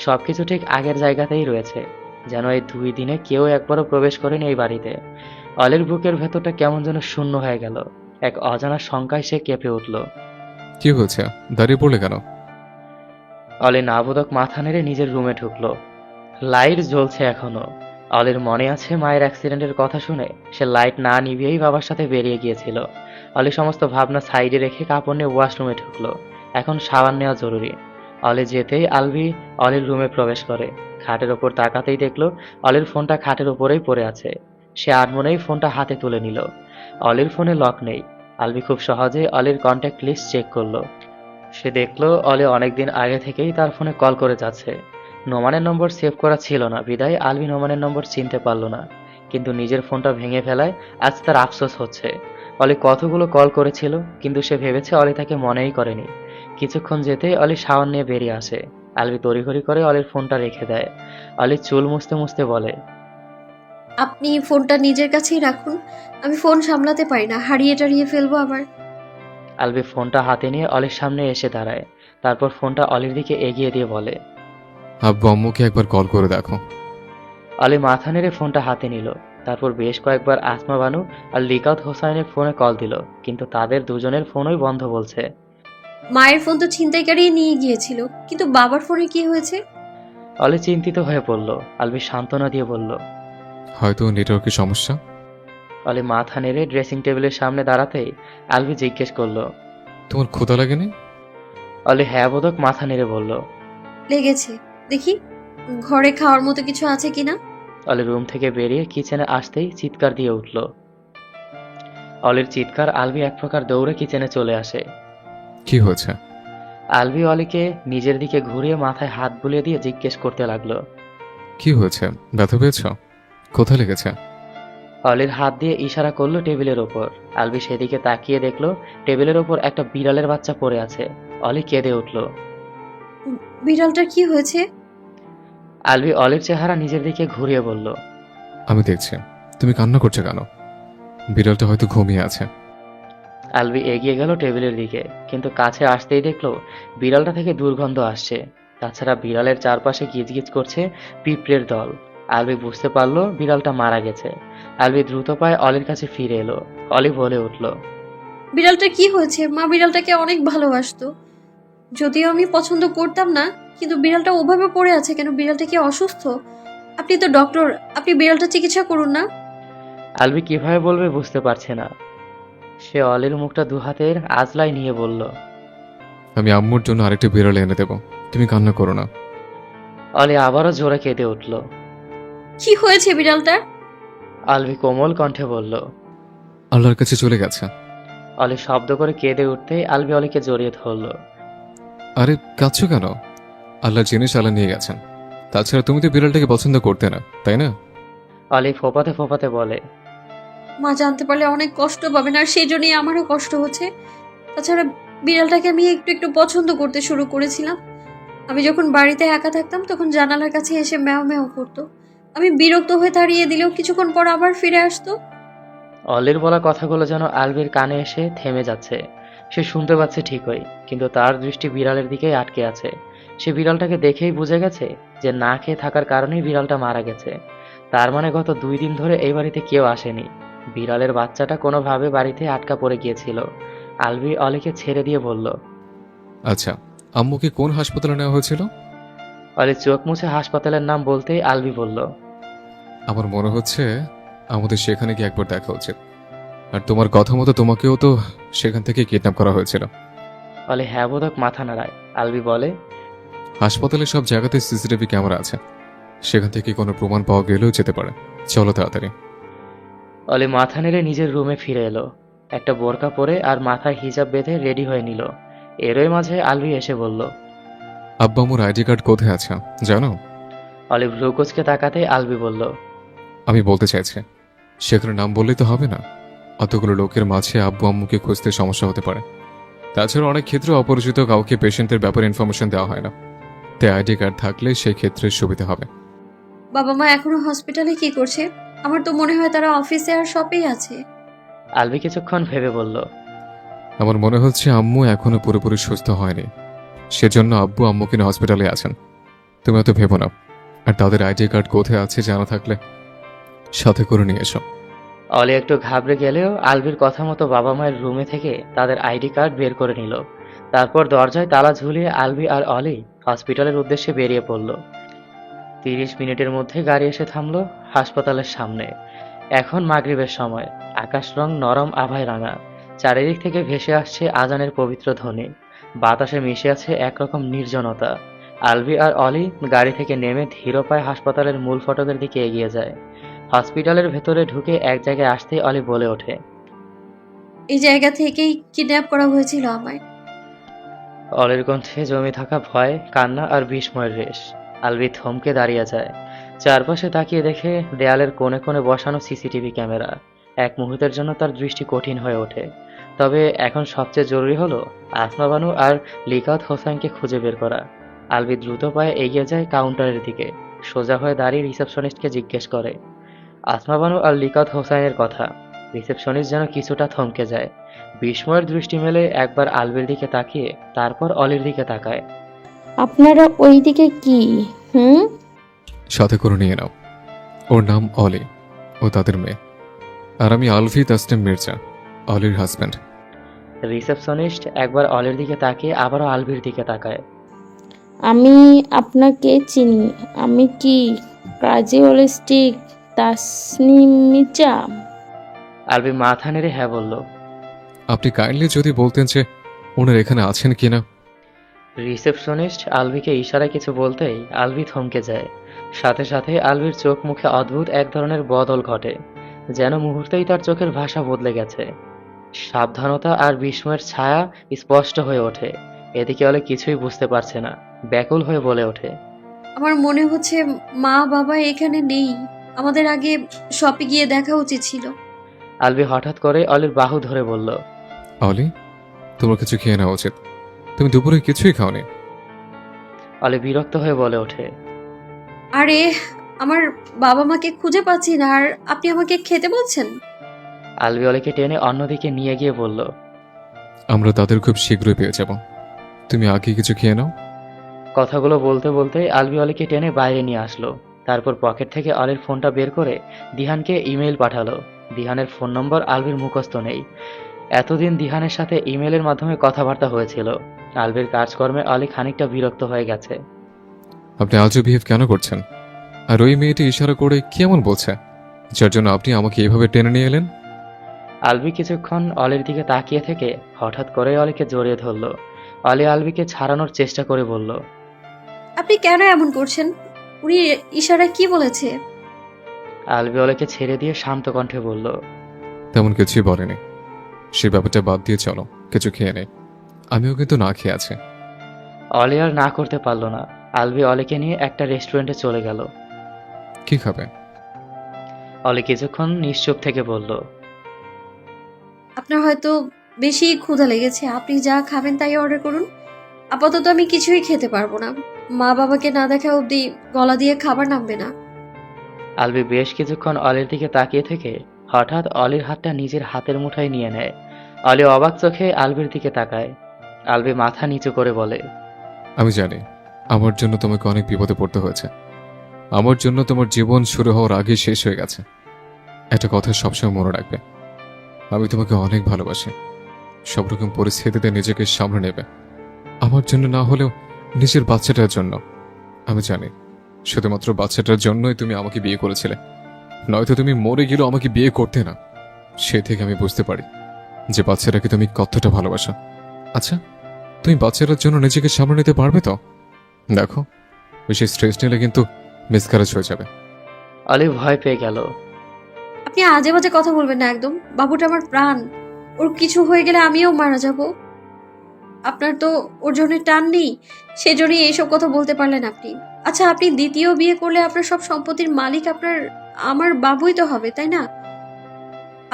সবকিছু ঠিক আগের জায়গাতেই রয়েছে, যেন এই 2 দিনে কেউ একবারও প্রবেশ করেনি এই বাড়িতে। অলির বুকের ভেতরটা কেমন যেন শূন্য হয়ে গেল। এক অজানা শঙ্কায় সে কেঁপে উঠল। কি হয়েছে? দাঁড়িয়ে পড়লে কেন? অলি নাবোধক মাথা নেড়ে নিজের রুমে ঢুকলো। লাইট জ্বলছে এখনো। অলির মনে আছে মায়ের অ্যাক্সিডেন্টের কথা শুনে সে লাইট না নিভিয়েই বাবার সাথে বেরিয়ে গিয়েছিল। অলি সমস্ত ভাবনা সাইডে রেখে কাপড় নিয়ে ওয়াশরুমে ঢুকলো। এখন সাবান নেওয়া জরুরি। অলি যেতেই আলবি অলির রুমে প্রবেশ করে। খাটের ওপর তাকাতেই দেখলো অলির ফোনটা খাটের ওপরেই পড়ে আছে। সে আনমনেই ফোনটা হাতে তুলে নিল। অলির ফোনে লক নেই। আলবি খুব সহজেই অলির কন্ট্যাক্ট লিস্ট চেক করলো। সে দেখলো অলি অনেকদিন আগে থেকেই তার ফোনে কল করে যাচ্ছে। নোমানের নম্বর সেভ করা ছিল না বিদায় আলবি নোমানের নম্বর চিনতে পারলো না। কিন্তু নিজের ফোনটা ভেঙে ফেলায় আজ তার আফসোস হচ্ছে। অলি কতগুলো কল করেছিল, কিন্তু সে ভেবেছে অলি তাকে মনেই করেনি। কিছুক্ষণ যেতেই অলি শাওয়ার নিয়ে বেরিয়ে আসে। আলবি তড়িঘড়ি করে অলির ফোনটা রেখে দেয়। অলি চুল মুছতে মুছতে বলে, আপনি ফোনটা নিজের কাছেই রাখুন, আমি ফোন সামলাতে পারি না, হারিয়ে টারিয়ে ফেলবো আবার। আলবি ফোনটা হাতে নিয়ে অলির সামনে এসে দাঁড়ায়। তারপর ফোনটা অলির দিকে এগিয়ে দিয়ে বলে, আব্বু আম্মুকে একবার কল করে দেখো। অলি মাথা নেড়ে ফোনটা হাতে নিল। তারপর বেশ কয়েকবার আসমা বানু আর লিকাত হোসাইনের ফোনে কল দিল, কিন্তু তাদের দুজনের ফোনই বন্ধ বলছে। মায়ের ফোন তো ছিনতাইকারী নিয়ে গিয়েছিল, কিন্তু বাবার ফোনে কি হয়েছে? অলি চিন্তিত হয়ে পড়ল। আলবি সান্ত্বনা দিয়ে বলল, হয়তো নেটওয়ার্কের সমস্যা। অলি মাথা নেড়ে ড্রেসিং টেবিলের সামনে দাঁড়াতেই আলবি জিজ্ঞেস করলো, তোমার ক্ষুধা লাগেনি? অলি হ্যাঁ বোধক মাথা নেড়ে বলল। লেগেছে, দেখি ঘরে খাওয়ার মতো কিছু আছে কিনা। অলি রুম থেকে বেরিয়ে কিচেনে আসতেই চিৎকার দিয়ে উঠল। অলির চিৎকার আলবি এক প্রকার দৌড়ে কিচেনে চলে আসে। কি হয়েছে? আলবি অলিকে নিজের দিকে ঘুরিয়ে মাথায় হাত বুলিয়ে দিয়ে জিজ্ঞেস করতে লাগলো, কি হয়েছে? ব্যথা পেয়েছ? কোথায় লেগেছে? অলির হাত দিয়ে ইশারা করলো টেবিলের ওপর। আলবি সেদিকে তাকিয়ে দেখলো টেবিলের ওপর একটা বিড়ালের বাচ্চা পড়ে আছে। অলি কেঁদে উঠল। বিড়ালটার কি হয়েছে? আলবি অলির চেহারা নিজের দিকে ঘুরিয়ে বলল, আমি দেখছি। তুমি কান্না করছো কেন? বিড়ালটা হয়তো ঘুমিয়ে আছে। আলবি এগিয়ে গেল টেবিলের দিকে, কিন্তু কাছে আসতেই দেখলো বিড়ালটা থেকে দুর্গন্ধ আসছে। তাছাড়া বিড়ালের চারপাশে গিজগিজ করছে পিঁপড়ের দল। আলবি বুঝতে পারলো বিড়ালটা মারা গেছে। আলবি দ্রুত পায়ে অলির কাছে ফিরে এলো। অলি বলে উঠল, বিড়ালটা কি হয়েছে? মা বিড়ালটাকে অনেক ভালোবাসতো, যদিও আমি পছন্দ করতাম না, কিন্তু বিড়ালটা ওভাবে পড়ে আছে কেন? বিড়ালটা কি অসুস্থ? আপনি তো ডক্টর, আপনি বিড়ালটা চিকিৎসা করুন না। আলবি কিভাবে বলবে বুঝতে পারছে না। সে অলির মুখটা দু হাতের আজলাই নিয়ে বলল, আমি আম্মুর জন্য আরেকটা বিড়াল এনে দেবো, তুমি কান্না করো না। অলি আবারও জোরে কেঁদে উঠল। কি হয়েছে বিড়ালটার? আলভি কোমল কণ্ঠে বলল। আল্লাহর কাছে চলে গেছে। অলি শব্দ করে কেঁদে উঠতেই আলভি অলিকে জড়িয়ে ধরল। আরে কাঁদছো কেন? আল্লাহর জিনিস আল্লাহ নিয়ে গেছেন। তাছাড়া তুমি তো বিড়ালটাকে পছন্দ করতে না, তাই না? অলি ফোপাতে ফোপাতে বলে, মা জানতে পারলে অনেক কষ্ট পাবেন, আর সেই জন্যই আমারও কষ্ট হচ্ছে। তাছাড়া বিড়ালটাকে আমি একটু একটু পছন্দ করতে শুরু করেছিলাম। আমি যখন বাড়িতে একা থাকতাম তখন জানালার কাছে এসে ম্যাও ম্যাও করতো। আমি বিরক্ত হয়ে তাড়িয়ে দিলেও কিছুক্ষণ পর আবার ফিরে আসতো। অলির বলা কথাগুলো যেন আলভির কানে এসে থেমে যাচ্ছে। সে শুনতে পাচ্ছে ঠিকই, কিন্তু তার দৃষ্টি বিড়ালের দিকেই আটকে আছে। সে বিড়ালটাকে দেখেই বুঝে গেছে যে না খেয়ে থাকার কারণেই বিড়ালটা মারা গেছে। তার মানে গত 2 দিন ধরে এই বাড়িতে কেউ আসেনি। বিড়ালের বাচ্চাটা কোনোভাবে বাড়িতে আটকা পড়ে গিয়েছিল। আলভি অলিকে ছেড়ে দিয়ে বলল। আচ্ছা, আম্মুকে কোন হাসপাতালে নেওয়া হয়েছিল? অলি চোখ মুছে হাসপাতালের নাম বলতেই আলভি বলল, আমার মনে হচ্ছে আমাদের সেখানে গিয়ে একবার দেখা উচিত। আর তোমার কথা মতো তোমাকেও তো সেখান থেকে কিডন্যাপ করা হয়েছিল। অলি হ্যাঁ বোধক মাথা নাড়ায়। আলভি বলে, হাসপাতালের সব জায়গাতে সিসিটিভি ক্যামেরা আছে, সেখান থেকে কোনো প্রমাণ পাওয়া গেলেও যেতে পারে। চলো তাড়াতাড়ি। অলি মাথা নেড়ে নিজের রুমে ফিরে এলো। একটা বোরকা পরে আর মাথায় হিজাব বেঁধে রেডি হয়ে নিল। এরই মাঝে আলভি এসে বলল, আব্বা আম্মুর আইডি কার্ড কোথায় আছে জানো? অলি ভ্রুকুচকে তাকাতেই আলভি বলল, আমি বলতে চাইছি, সেখানে নাম বললেই তো হবে না। অতগুলো লোকের মাঝে আব্বু আম্মুকে খুঁজতে সমস্যা হতে পারে। তাছাড়া অনেক ক্ষেত্রে অপরিচিত কাউকে পেশেন্টের ব্যাপারে ইনফরমেশন দেওয়া হয় না, তাই আইডি কার্ড থাকলে সেই ক্ষেত্রে সুবিধা হবে। বাবা মা এখনো হসপিটালে কি করছে? আমার তো মনে হয় তারা অফিসে আর শপেই আছে। আলভি কিছুক্ষণ ভেবে বলল, আমার মনে হচ্ছে আম্মু এখনো পুরোপুরি সুস্থ হয়নি, সেজন্য আব্বু আম্মুকে নিয়ে হসপিটালে আছেন। তুমি অত ভেবো না। আর তাদের আইডি কার্ড কোথায় আছে জানা থাকলে সাথে করে নিয়ে এসো। অলি একটু ঘাবড়ে গেলেও আলভির কথা মতো বাবা মায়ের রুমে থেকে তাদের আইডি কার্ড বের করে নিল। তারপর দরজায় তালা ঝুলিয়ে আলভি আর অলি হসপিটালের উদ্দেশ্যে বেরিয়ে পড়ল। 30 মিনিটের মধ্যে গাড়ি এসে থামলো হাসপাতালের সামনে। এখন মাগরিবের সময়। আকাশ রং নরম আভায় রাঙা। চারিদিক থেকে ভেসে আসছে আজানের পবিত্র ধ্বনি। বাতাসে মিশে আছে একরকম নির্জনতা। আলভি আর অলি গাড়ি থেকে নেমে ধীর পায়ে হাসপাতালের মূল ফটকের দিকে এগিয়ে যায়। হসপিটালের ভেতরে ঢুকে এক জায়গায় আসতেই অলি বলে ওঠে, এই জায়গা থেকেই কিডন্যাপ করা হয়েছিল আমায়। অলির কণ্ঠে জমে থাকা ভয়, কান্না আর বিস্ময়ের রেশ। আলভি থমকে দাঁড়িয়ে যায়। চারপাশে তাকিয়ে দেখে দেয়ালের কোণে কোণে বসানো সিসিটিভি ক্যামেরা। এক মুহূর্তের জন্য তার দৃষ্টি কঠিন হয়ে ওঠে। তবে এখন সবচেয়ে জরুরি হলো আসমা বানু আর লিকাত হোসেনকে খুঁজে বের করা। আলভি দ্রুত পায়ে এগিয়ে যায় কাউন্টারের দিকে। সোজা হয়ে দাঁড়িয়ে রিসেপশনিস্টকে জিজ্ঞেস করে আসমা বানু আর লিকাত হোসেনের কথা। রিসেপশনিস্ট যেন কিছুটা থমকে যায়। বিস্ময়ের দৃষ্টি মেলে একবার আলভির দিকে তাকিয়ে তারপর অলির দিকে তাকায়। আপনারা ওইদিকে কি? সাথে করে নিয়ে নাও। ওর নাম অলি, ও তাদের মেয়ে। আর আমি আলভি তাসনিম মির্জা, অলির হাজব্যান্ড। রিসেপশনিস্ট একবার অলির দিকে তাকিয়ে আবারও আলভির দিকে তাকায়। আমি আপনাকে চিনি। আমি কি কার্ডিওলজিস্ট তাসনিম মির্জা? আলভি মাথা নেড়ে হ্যাঁ বলল। আপনি কাইন্ডলি যদি বলতেন যে ওনার এখানে আছেন কিনা। রিসেপশনিস্ট আলভিকে ইশারায় কিছু বলতেই আলভি থমকে যায়। সাথে সাথে আলভির চোখ মুখে অদ্ভুত এক ধরনের বদল ঘটে, যেন মুহূর্তেই তার চোখের ভাষা বদলে গেছে। সাবধানতা আর বিস্ময়ের ছায়া স্পষ্ট হয়ে ওঠে। এদিকে অলি কিছুই বুঝতে পারছে না, ব্যাকুল হয়ে বলে ওঠে, আমার মনে হচ্ছে মা বাবা এখানে নেই। আমাদের আগে শপে গিয়ে দেখা উচিত ছিল। আলভি হঠাৎ করে অলির বাহু ধরে বলল, অলি, তোমার কিছু খেয়ে নেওয়া উচিত। তুমি দুপুরে কিছুই খাওনি। অলি বিরক্ত হয়ে বলে ওঠে, আরে আমার বাবা মাকে খুঁজে পাচ্ছি না, আর আপনি আমাকে খেতে বলছেন? আলভি অলিকে টেনে অন্যদিকে নিয়ে গিয়ে বলল, আমরা তাদের খুব শীঘ্রই পেয়ে যাব। তুমি আগে কিছু খেয়ে নাও। কথাগুলো বলতে বলতে আলভি অলিকে টেনে বাইরে নিয়ে আসলো। তারপর পকেট থেকে অলির ফোনটা বের করে দিহানকে ইমেইল পাঠালো। দিহানের ফোন নম্বর আলভির মুখস্থ নেই। এতদিন দিহানের সাথে ইমেলের মাধ্যমে কথাবার্তা হয়েছিল। আলভির কাজকর্মে অলি খানিকটা বিরক্ত হয়ে গেছে। আপনি আজও বিহেভ কেন করছেন? আর ওই মেয়েটি ইশারা করে কি এমন বলছে যার জন্য আপনি আমাকে এইভাবে টেনে নিয়ে এলেন? আলবি কিছুক্ষণ অলির দিকে তাকিয়ে থেকে হঠাৎ করে অলিকে জড়িয়ে ধরলো। অলি আলবিকে ছাড়ানোর চেষ্টা করে বলল, আপনি কেন এমন করছেন? উনি ইশারায় কি বলেছে? আলবি অলিকে ছেড়ে দিয়ে শান্ত কণ্ঠে বলল, তেমন কিছুই বলেনি। সেই ব্যাপারটা বাদ দিয়ে চলো, কিছু খেয়ে নেই। আমিও কিন্তু না খেয়ে আছি। অলি আর না করতে পারলো না। আলবি অলিকে নিয়ে একটা রেস্টুরেন্টে চলে গেল। কি খাবে? অলি কিছুক্ষণ নিশ্চুপ থেকে বলল, আপনার হয়তো বেশি ক্ষুধা লেগেছে, আপনি যা খাবেন তাই অর্ডার করুন। আপাতত আমি কিছুই খেতে পারবো না। মা বাবাকে না দেখা অবধি গলা দিয়ে খাবার নামবে না। আলবি বেশ কিছুক্ষণ অলির দিকে তাকিয়ে থেকে হঠাৎ অলির হাতটা নিজের হাতের মুঠায় নিয়ে নেয়। অলি অবাক চোখে আলবির দিকে তাকায়। আলবি মাথা নিচু করে বলে, আমি জানি আমার জন্য তোমাকে অনেক বিপদে পড়তে হয়েছে। আমার জন্য তোমার জীবন শুরু হওয়ার আগে শেষ হয়ে গেছে। একটা কথা সবসময় মনে রাখবে, আমি তোমাকে অনেক ভালোবাসি। সব রকম পরিস্থিতিতে নিজেকে সামলে নেবে, আমার জন্য না হলেও নিজের বাচ্চাটার জন্য। আমি জানি শুধুমাত্র বাচ্চাটার জন্যই তুমি আমাকে বিয়ে করেছিলে, নয়তো তুমি মরে গেলেও আমাকে বিয়ে করতে না। সে থেকে আমি বুঝতে পারি যে বাচ্চাটাকে তুমি কতটা ভালোবাসো। আচ্ছা, তুমি বাচ্চাটার জন্য নিজেকে সামলে নিতে পারবে তো? দেখো, বেশি স্ট্রেস নিলে কিন্তু মিসক্যারেজ হয়ে যাবে। অলি ভয় পেয়ে গেল। আপনি আজে বাজে কথা বলবেন না একদম। বাবুটা আমার প্রাণ, ওর কিছু হয়ে গেলে আমিও মারা যাব। আপনার তো ওর জন্য টান নেই, সেজন্যই এইসব কথা বলতে পারলেন আপনি। আচ্ছা, আপনি দ্বিতীয় বিয়ে করলে আপনার সব সম্পত্তির মালিক আমার বাবুই তো হবে, তাই না?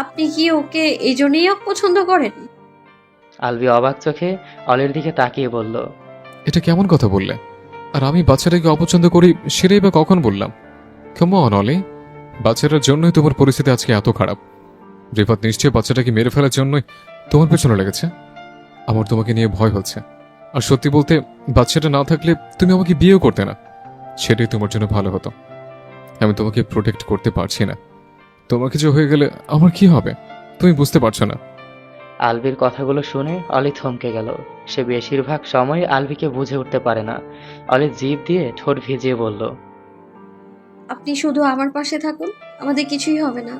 আপনি কি ওকে এই জন্যই পছন্দ করেন? আলবি অবাক চোখে অলির দিকে তাকিয়ে বলল, এটা কেমন কথা বললে? আর আমি বাচ্চাটাকে অপছন্দ করি সেটাই বা কখন বললাম? কেমন অলি, বাচ্চাটার জন্যই তোমার পরিস্থিতি আজকে এত খারাপ। রিফাত নিশ্চয়ই বাচ্চাটাকে মেরে ফেলার জন্যই তোমার পেছনে লেগেছে। আমার তোমাকে নিয়ে ভয় হচ্ছে। আর সত্যি বলতে, বাচ্চাটা না থাকলে তুমি আমাকে বিয়েও করতে না। সেটাই তোমার জন্য ভালো হতো। আমি তোমাকে প্রোটেক্ট করতে পারছি না। তোমার কিছু হয়ে গেলে আমার কি হবে তুমি বুঝতে পারছো না। আলবির কথাগুলো শুনে অলি থমকে গেল। সে বেশিরভাগ সময় আলবিকে বুঝে উঠতে পারে না। অলি জিভ দিয়ে ঠোঁট ভিজিয়ে বলল, আপনি শুধু আমার পাশে থাকুন, আমাদের কিছুই হবে না।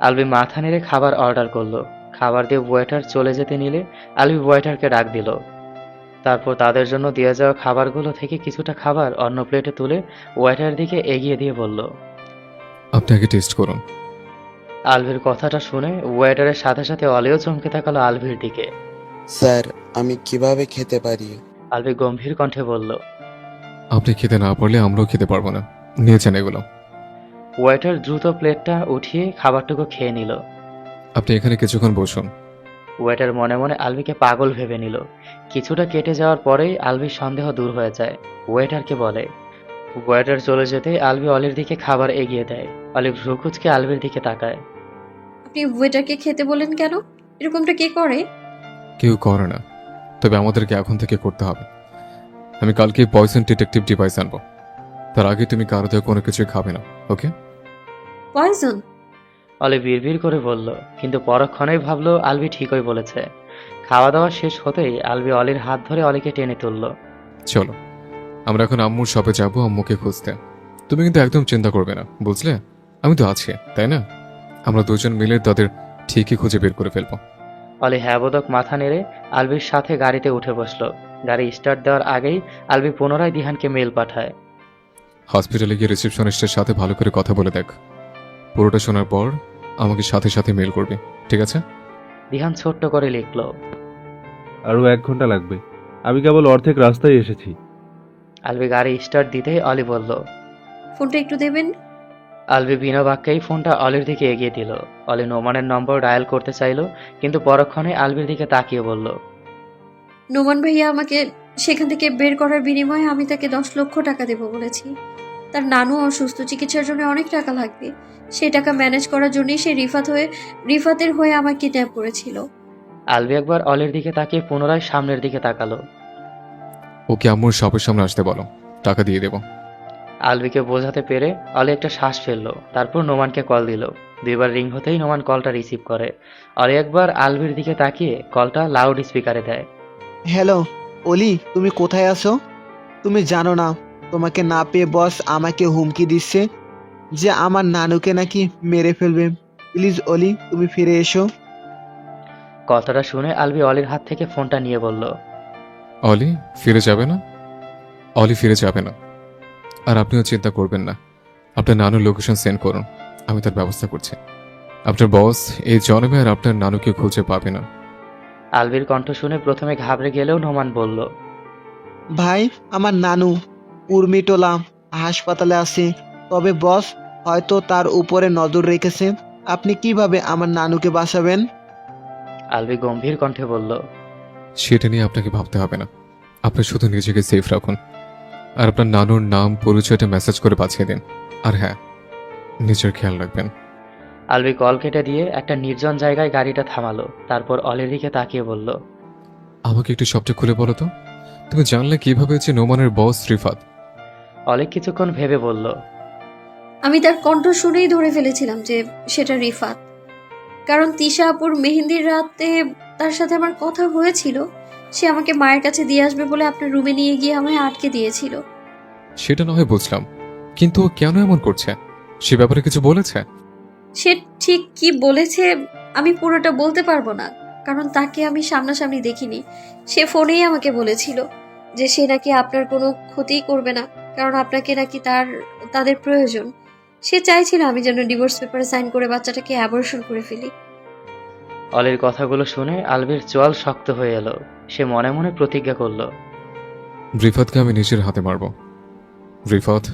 আলবি মাথা নেড়ে খাবার অর্ডার করলো। খাবার দিয়ে ওয়েটার চলে যেতে নিলে আলবি ওয়েটারকে ডাক দিল। তারপর তাদের জন্য দিয়ে যাওয়া খাবারগুলো থেকে কিছুটা খাবার অন্য প্লেটে তুলে ওয়েটারের দিকে এগিয়ে দিয়ে বলল, আপনি আগে টেস্ট করুন। আলভির কথাটা শুনে ওয়েটারের সাথে সাথে অলিও চমকে তাকালো আলভির দিকে। স্যার, আমি কিভাবে খেতে পারি? আলভি গম্ভীর কণ্ঠে বলল, আপনি খেতে না পারলে আমরাও খেতে পারবো না। নিয়েছেন এগুলো। ওয়েটার দ্রুত প্লেটটা উঠিয়ে খাবারটুকু খেয়ে নিল। আপনি এখানে কিছুক্ষণ বসুন। ওয়েটার মনে মনে আলভিকে পাগল ভেবে নিল। কিছুটা কেটে যাওয়ার পরেই আলভির সন্দেহ দূর হয়ে যায়। ওয়েটারকে বলে। ওয়েটার চলে যেতেই আলভি অলির দিকে খাবার এগিয়ে দেয়। অলি ভ্রুকুচকে আলভির দিকে তাকায়। আপনি ওয়েটারকে খেতে বলেন কেন? এরকমটা কে করে? কেউ করে না, তবে আমাদেরকে এখন থেকে করতে হবে। আমি কালকে পয়জন ডিটেকটিভ ডিভাইস আনবো। তার আগে তুমি কারো থেকে কোনো কিছুই খাবে না, ওকে? পয়জন? অলি বিড়বিড় করে বলল, কিন্তু পরক্ষণেই ভাবলো আলভি ঠিকই বলেছে। খাওয়া দাওয়া শেষ হতেই আলভি অলির হাত ধরে অলিকে টেনে তুলল। চলো, আমরা এখন আম্মুর শপে যাবো আম্মুকে খুঁজতে। তুমি কিন্তু একদম চিন্তা করবে না, বুঝলে? আমি তো আছি, তাই না? আমরা দুজন মিলে তাদের ঠিকই খুঁজে বের করে ফেলবো। অলি হ্যাবোদক মাথা নেড়ে আলভির সাথে গাড়িতে উঠে বসলো। গাড়ি স্টার্ট দেওয়ার আগেই আলভি পুনরায় দিহানকে মেল পাঠায়। হসপিটালে গিয়ে রিসেপশনিস্টের সাথে ভালো করে কথা বলে দেখ। পুরোটা শোনার পর আমাকে সাথে সাথে মেল করবি, ঠিক আছে? দিহান ছোট্ট করে লিখলো, আরও 1 ঘন্টা লাগবে। আমি কেবল অর্ধেক রাস্তায় এসেছি। আলভি গাড়ি স্টার্ট দিতেই অলি বলল, ফোনটা একটু দেবেন? আলভি বিনা বাক্যেই ফোনটা অলির দিকে এগিয়ে দিল। অলি নোমানের নম্বর ডায়াল করতে চাইলো, কিন্তু পরক্ষণে আলভির দিকে তাকিয়ে বলল, নোমান ভাইয়া আমাকে সেখান থেকে বের করার বিনিময়ে আমি তাকে 10 লক্ষ টাকা দেব বলেছি। তার নানু অসুস্থ, চিকিৎসার জন্য অনেক টাকা লাগবে। সেই টাকা ম্যানেজ করার জন্যই সে রিফাতের হয়ে আমার কিডন্যাপ করেছিল। আলভি একবার অলির দিকে তাকিয়ে পুনরায় সামনের দিকে তাকালো। ওকে আম্মুর শপের সামনে আসতে বলো, টাকা দিয়ে দেবো। আলভিকে বোঝাতে পেরে অলি একটা শ্বাস ফেললো। তারপর নোমানকে কল দিল। 2বার রিং হতেই নোমান কলটা রিসিভ করে। অলি একবার আলভির দিকে তাকিয়ে কলটা লাউড স্পিকারে দেয়। হ্যালো অলি, তুমি কোথায় আছো? তুমি জানো না তোমাকে না পেয়ে বস আমাকে হুমকি দিচ্ছে যে আমার নানুকে নাকি মেরে ফেলবে। প্লিজ অলি, তুমি ফিরে এসো। কথাটা শুনে আলবি অলির হাত থেকে ফোনটা নিয়ে বলল, অলি ফিরে যাবে না? অলি ফিরে যাবে না। আর আপনিও চিন্তা করবেন না, আপনার নানুর লোকেশন সেন্ড করুন, আমি তার ব্যবস্থা করছি। আপনার বস এই জন্মে আর আপনার নানুকে খুঁজে পাবে না। আলবির কণ্ঠ শুনে প্রথমে ঘাবড়ে গেলেও নোমান বলল, ভাই, আমার নানু উর্মিটোলা হাসপাতালে আছে, তবে বস হয়তো তার উপরে নজর রেখেছে। আপনি কিভাবে আমার নানুকে বাঁচাবেন? আলবি গম্ভীর কণ্ঠে বলল, সেটা নিয়ে আপনাকে ভাবতে হবে না, আপনি শুধু নিজেকে সেফ রাখুন আর আপনার নানুর নাম পরিচয়টা মেসেজ করে পাঠিয়ে দিন। আর হ্যাঁ, নিজের খেয়াল রাখবেন। আলবি কল কেটে দিয়ে একটা নির্জন জায়গায় গাড়িটা থামালো, তারপর অলির দিকে তাকিয়ে বলল, আমাকে একটু সবটা খুলে বলো তো, তুমি জানলে কিভাবে যে নোমানের বস রিফাত? অলি কিছুক্ষণ ভেবে বলল, আমি তার কণ্ঠ শুনেই ধরে ফেলেছিলাম যে সেটা রিফাত, কারণ তিশা আপুর মেহেন্দির রাতে তার সাথে আমার কথা হয়েছিল। সে আমাকে মায়ের কাছে দিয়ে আসবে বলে আপনার রুমে নিয়ে গিয়ে আমায় আটকে দিয়েছিল। সেটা না হয় বুঝলাম, কিন্তু ও কেন এমন করছে? সে ব্যাপারে কিছু বলেছে? সে ঠিক কি বলেছে আমি পুরোটা বলতে পারবো না, কারণ তাকে আমি সামনাসামনি দেখিনি। সে ফোনেই আমাকে বলেছিল যে সে নাকি আপনার কোনো ক্ষতিই করবে না, কারণ আপনাকে নাকি তাদের প্রয়োজন। সে চাইছিল আমি যেন ডিভোর্স পেপারে সাইন করে বাচ্চাটাকে অ্যাবর্শন করে ফেলি। অলির কথাগুলো শুনে আলবির চোয়াল শক্ত হয়ে এলো। সে মনে মনে প্রতিজ্ঞা করল, রিফাতকে আমি নিজের হাতে মারব। রিফাত,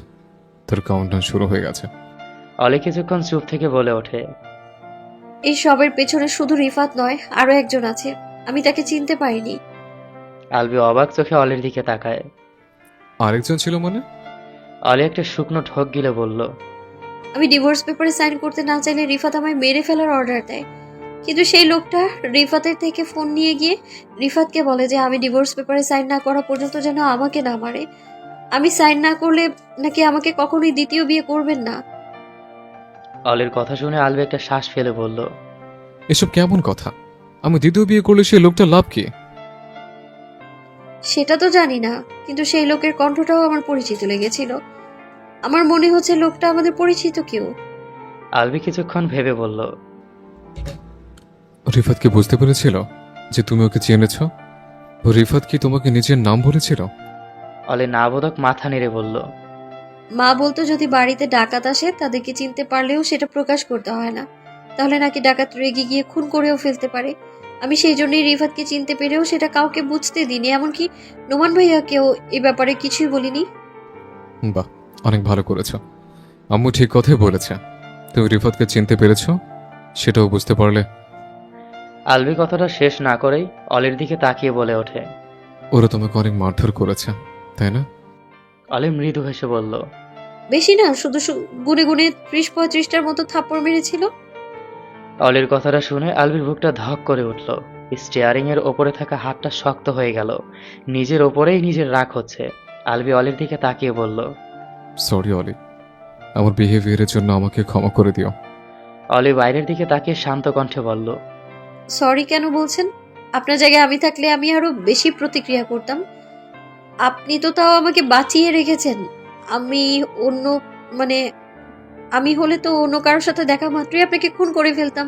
তোর কাউন্টডাউন শুরু হয়ে গেছে। অলি কিছুক্ষণ চুপ থেকে বলে ওঠে, এই সবের পেছনে শুধু রিফাত নয়, আরো একজন আছে, আমি তাকে চিনতে পারিনি। আলবি অবাক চোখে অলির দিকে তাকায়। আরেকজন ছিল মানে? অলি একটা শুকনো ঢোক গিলে বলল, আমি ডিভোর্স পেপারে সাইন করতে না চাইলে রিফাত আমায় মেরে ফেলার অর্ডার দেয়, কিন্তু সেই লোকটা রিফাতের থেকে ফোন নিয়ে গিয়ে রিফাতকে বলে যে আমি ডিভোর্স পেপারে সাইন না করা পর্যন্ত যেন আমাকে না মারে। আমি সাইন না করলে নাকি আমাকে কখনোই দ্বিতীয় বিয়ে করবেন না। অলির কথা শুনে আলবি একটা শ্বাস ফেলে বলল, এসব কেমন কথা? আমি দ্বিতীয় বিয়ে করলে সেই লোকটা লাভ কি? সেটা তো জানি না, কিন্তু সেই লোকের কণ্ঠটাও আমার পরিচিত লেগেছিল। আমার মনে হচ্ছে লোকটা আমাদের পরিচিত কেউ। আলবি কিছুক্ষণ ভেবে বলল, রিফাত কি বুঝতে পেরেছিল যে তুমি ওকে চিনেছ? রিফাত কি তোমাকে নিজের নাম বলেছিল? অলি নাবোধক মাথা নেড়ে বলল, মা বলতো যদি বাড়িতে ডাকাত আসে তাদেরকে চিনতে পারলেও সেটা প্রকাশ করতে হয় না, তাহলে নাকি ডাকাত রেগে গিয়ে খুন করেও ফেলতে পারে। আমি সেই জন্যই রিফাতকে চিনতে পেরেও সেটা কাউকে বুঝতে দিইনি, এমনকি নোমান ভাইয়াকেও এই ব্যাপারে কিছুই বলিনি। বাহ, অনেক ভালো করেছ। আম্মু ঠিক কথাই বলেছে, তুমি রিফাতকে চিনতে পেরেছ, সেটাও বুঝতে পারলে। আলবি কথাটা শেষ না করেই অলির দিকে তাকিয়ে বলে ওঠে, ওরা তোমাকে অনেক মারধর করেছে, তাই না? অলি মৃদু হেসে বলল, বেশি না, শুধু গুনে গুনে 30-35টার মতো থাপ্পড় মেরেছিল। অলির কথাটা শুনে আলবির বুকটা ধক করে উঠল। স্টিয়ারিং এর ওপরে থাকা হাতটা শক্ত হয়ে গেল। নিজের ওপরেই নিজের রাগ হচ্ছে। আলবি অলির দিকে তাকিয়ে বলল, সরি অলি, আমার বিহেভিয়ারের জন্য আমাকে ক্ষমা করে দিও। অলি বাইরের দিকে তাকিয়ে শান্ত কণ্ঠে বলল, সরি কেন বলছেন? আপনার জায়গায় আমি থাকলে আমি আরো বেশি প্রতিক্রিয়া করতাম। আপনি তো তাও আমাকে বাঁচিয়ে রেখেছেন। আমি অন্য আমি হলে তো অন্য কারোর সাথে দেখা মাত্রই আপনাকে খুন করে ফেলতাম।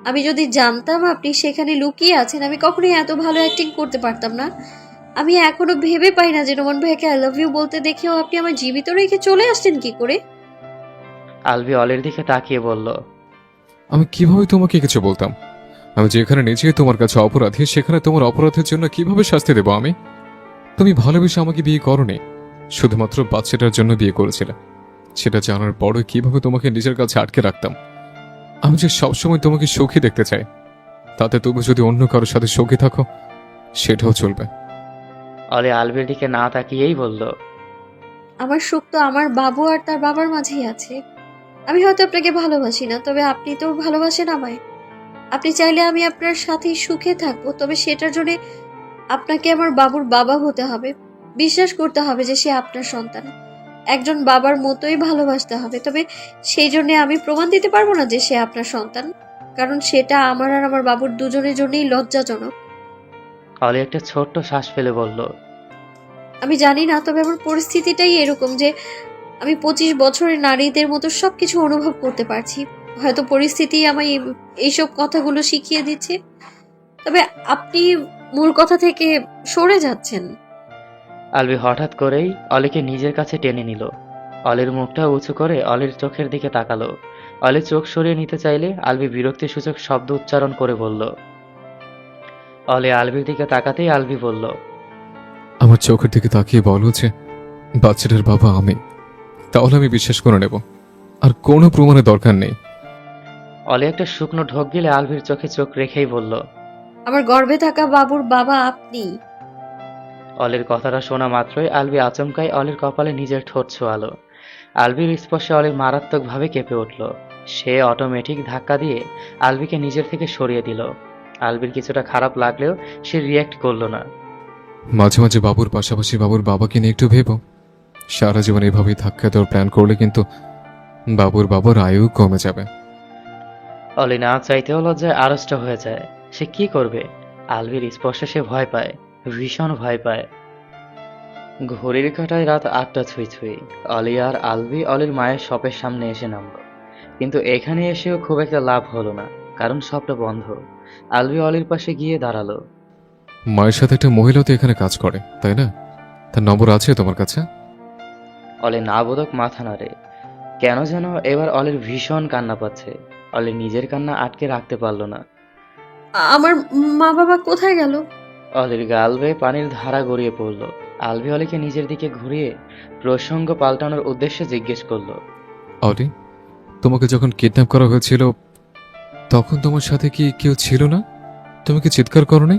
আমি যদি জানতাম আপনি সেখানে লুকিয়ে আছেন, আমি কখনোই এত ভালো অ্যাক্টিং করতে পারতাম না। আমি এখনো ভেবে পাই না যে নোমান ভাইকে আই লাভ ইউ বলতে দেখেও আপনি আমার জীবিত রেখে চলে আসছেন কি করে। আলবি অলির দিকে তাকিয়ে বলল, আমি কিভাবে তোমাকে কিছু বলতাম? আমি যেখানে নিজে তোমার কাছে অপরাধী, সেখানে তোমার অপরাধের জন্য কিভাবে শাস্তি দেব আমি? তুমি ভালোবেসে আমাকে বিয়ে করোনি, শুধুমাত্র বাচ্চাটার জন্য বিয়ে করেছিলে। সেটা জানার পরে কিভাবে তোমাকে নিজের কাছে আটকে রাখতাম? আমি যে সবসময় তোমাকে সুখী দেখতে চাই, তাতে তুমি যদি অন্য কারোর সাথে সুখী থাকো সেটাও চলবে। অলি আলবির দিকে না তাকিয়েই বলল, আমার সুখ তো আমার বাবু আর তার বাবার মাঝেই আছে। আমি হয়তো আপনাকে ভালোবাসি না, তবে আপনি তো ভালোবাসেন আমায়। আপনি চাইলে আমি আপনার সাথেই সুখে থাকবো, তবে সেটার জন্য আপনাকে আমার বাবুর বাবা হতে হবে। বিশ্বাস করতে হবে যে সে আপনার সন্তান। একজন বাবার মতোই ভালোবাসতে হবে, তবে সেই জন্য আমি প্রমাণ দিতে পারবো না যে সে আপনার সন্তান, কারণ সেটা আমার আর আমার বাবুর দুজনের জন্যই লজ্জাজনক। অলি একটা ছোট্ট শ্বাস ফেলে বলল, আমি জানি না, তবে আমার পরিস্থিতিটাই এরকম যে আমি 25 বছরের নারীদের মতো সবকিছু অনুভব করতে পারছি। হয়তো পরিস্থিতি আমায় এইসব কথাগুলো শিখিয়ে দিচ্ছে। তবে আপনি মূল কথা থেকে সরে যাচ্ছেন। আলবি হঠাৎ করেই অলিকে নিজের কাছে টেনে নিল। অলির মুখটা উঁচু করে অলির চোখের দিকে তাকালো। অলি চোখ সরিয়ে নিতে চাইলে আলবি বিরক্তিসূচক শব্দ উচ্চারণ করে বলল। অলি আলবির দিকে তাকাতেই আলবি বলল, আমার চোখের দিকে তাকিয়ে বলো যে বাচ্চাটার বাবা আমি, তাহলে আমি বিশ্বাস করে নেব, আর কোনো প্রমাণের দরকার নেই। অলি একটা শুকনো ঢোক গিলে আলবির চোখে চোখ রেখেই বলল, আমার গর্ভে থাকা বাবুর বাবা আপনি। অলির কথাটা শোনা মাত্রই আলবি আচমকাই অলির কপালে নিজের ঠোঁট ছোঁয়ালো। আলবির স্পর্শে অলির মারাত্মকভাবে কেঁপে উঠল। সে অটোমেটিক ধাক্কা দিয়ে আলবিকে নিজের থেকে সরিয়ে দিল। আলবির কিছুটা খারাপ লাগলেও সে রিয়্যাক্ট করলো না। মাঝে মাঝে বাবুর পাশাপাশি বাবুর বাবাকে নিয়ে একটু ভেবো। সারা জীবন এভাবেই ধাক্কা দেওয়ার প্ল্যান করলে কিন্তু বাবার আয়ু কমে যাবে। অলি না চাইতেও লজ্জায় আড়ষ্ট হয়ে যায়। সে কি করবে? আলবির স্পর্শে সে ভয় পায়, ভীষণ ভয় পায়। ঘড়ির কাঁটায় রাত ৮টা ছুঁই ছুঁই। অলি আর আলবি অলির মায়ের শপের সামনে এসে নামলো। কিন্তু এখানে এসেও খুব একটা লাভ হলো না, কারণ শপটা বন্ধ। আলবি অলির পাশে গিয়ে দাঁড়ালো। মায়ের সাথে একটা মহিলা তো এখানে কাজ করে, তাই না? তার নম্বর আছে তোমার কাছে? অলি না বোধক মাথা নাড়ে। কেন যেন এবার অলির ভীষণ কান্না পাচ্ছে। অলি নিজের কান্না আটকে রাখতে পারল না। আমার মা বাবা কোথায় গেল? অলির গাল বেয়ে পানির ধারা গড়িয়ে পড়ল। আলবি অলিকে নিজের দিকে ঘুরিয়ে প্রসঙ্গ পাল্টানোর উদ্দেশ্যে জিজ্ঞেস করলো, অলি, তোমাকে যখন কিডন্যাপ করা হয়েছিল তখন তোমার সাথে কি কেউ ছিল না? তুমি কি চিৎকার করোনি?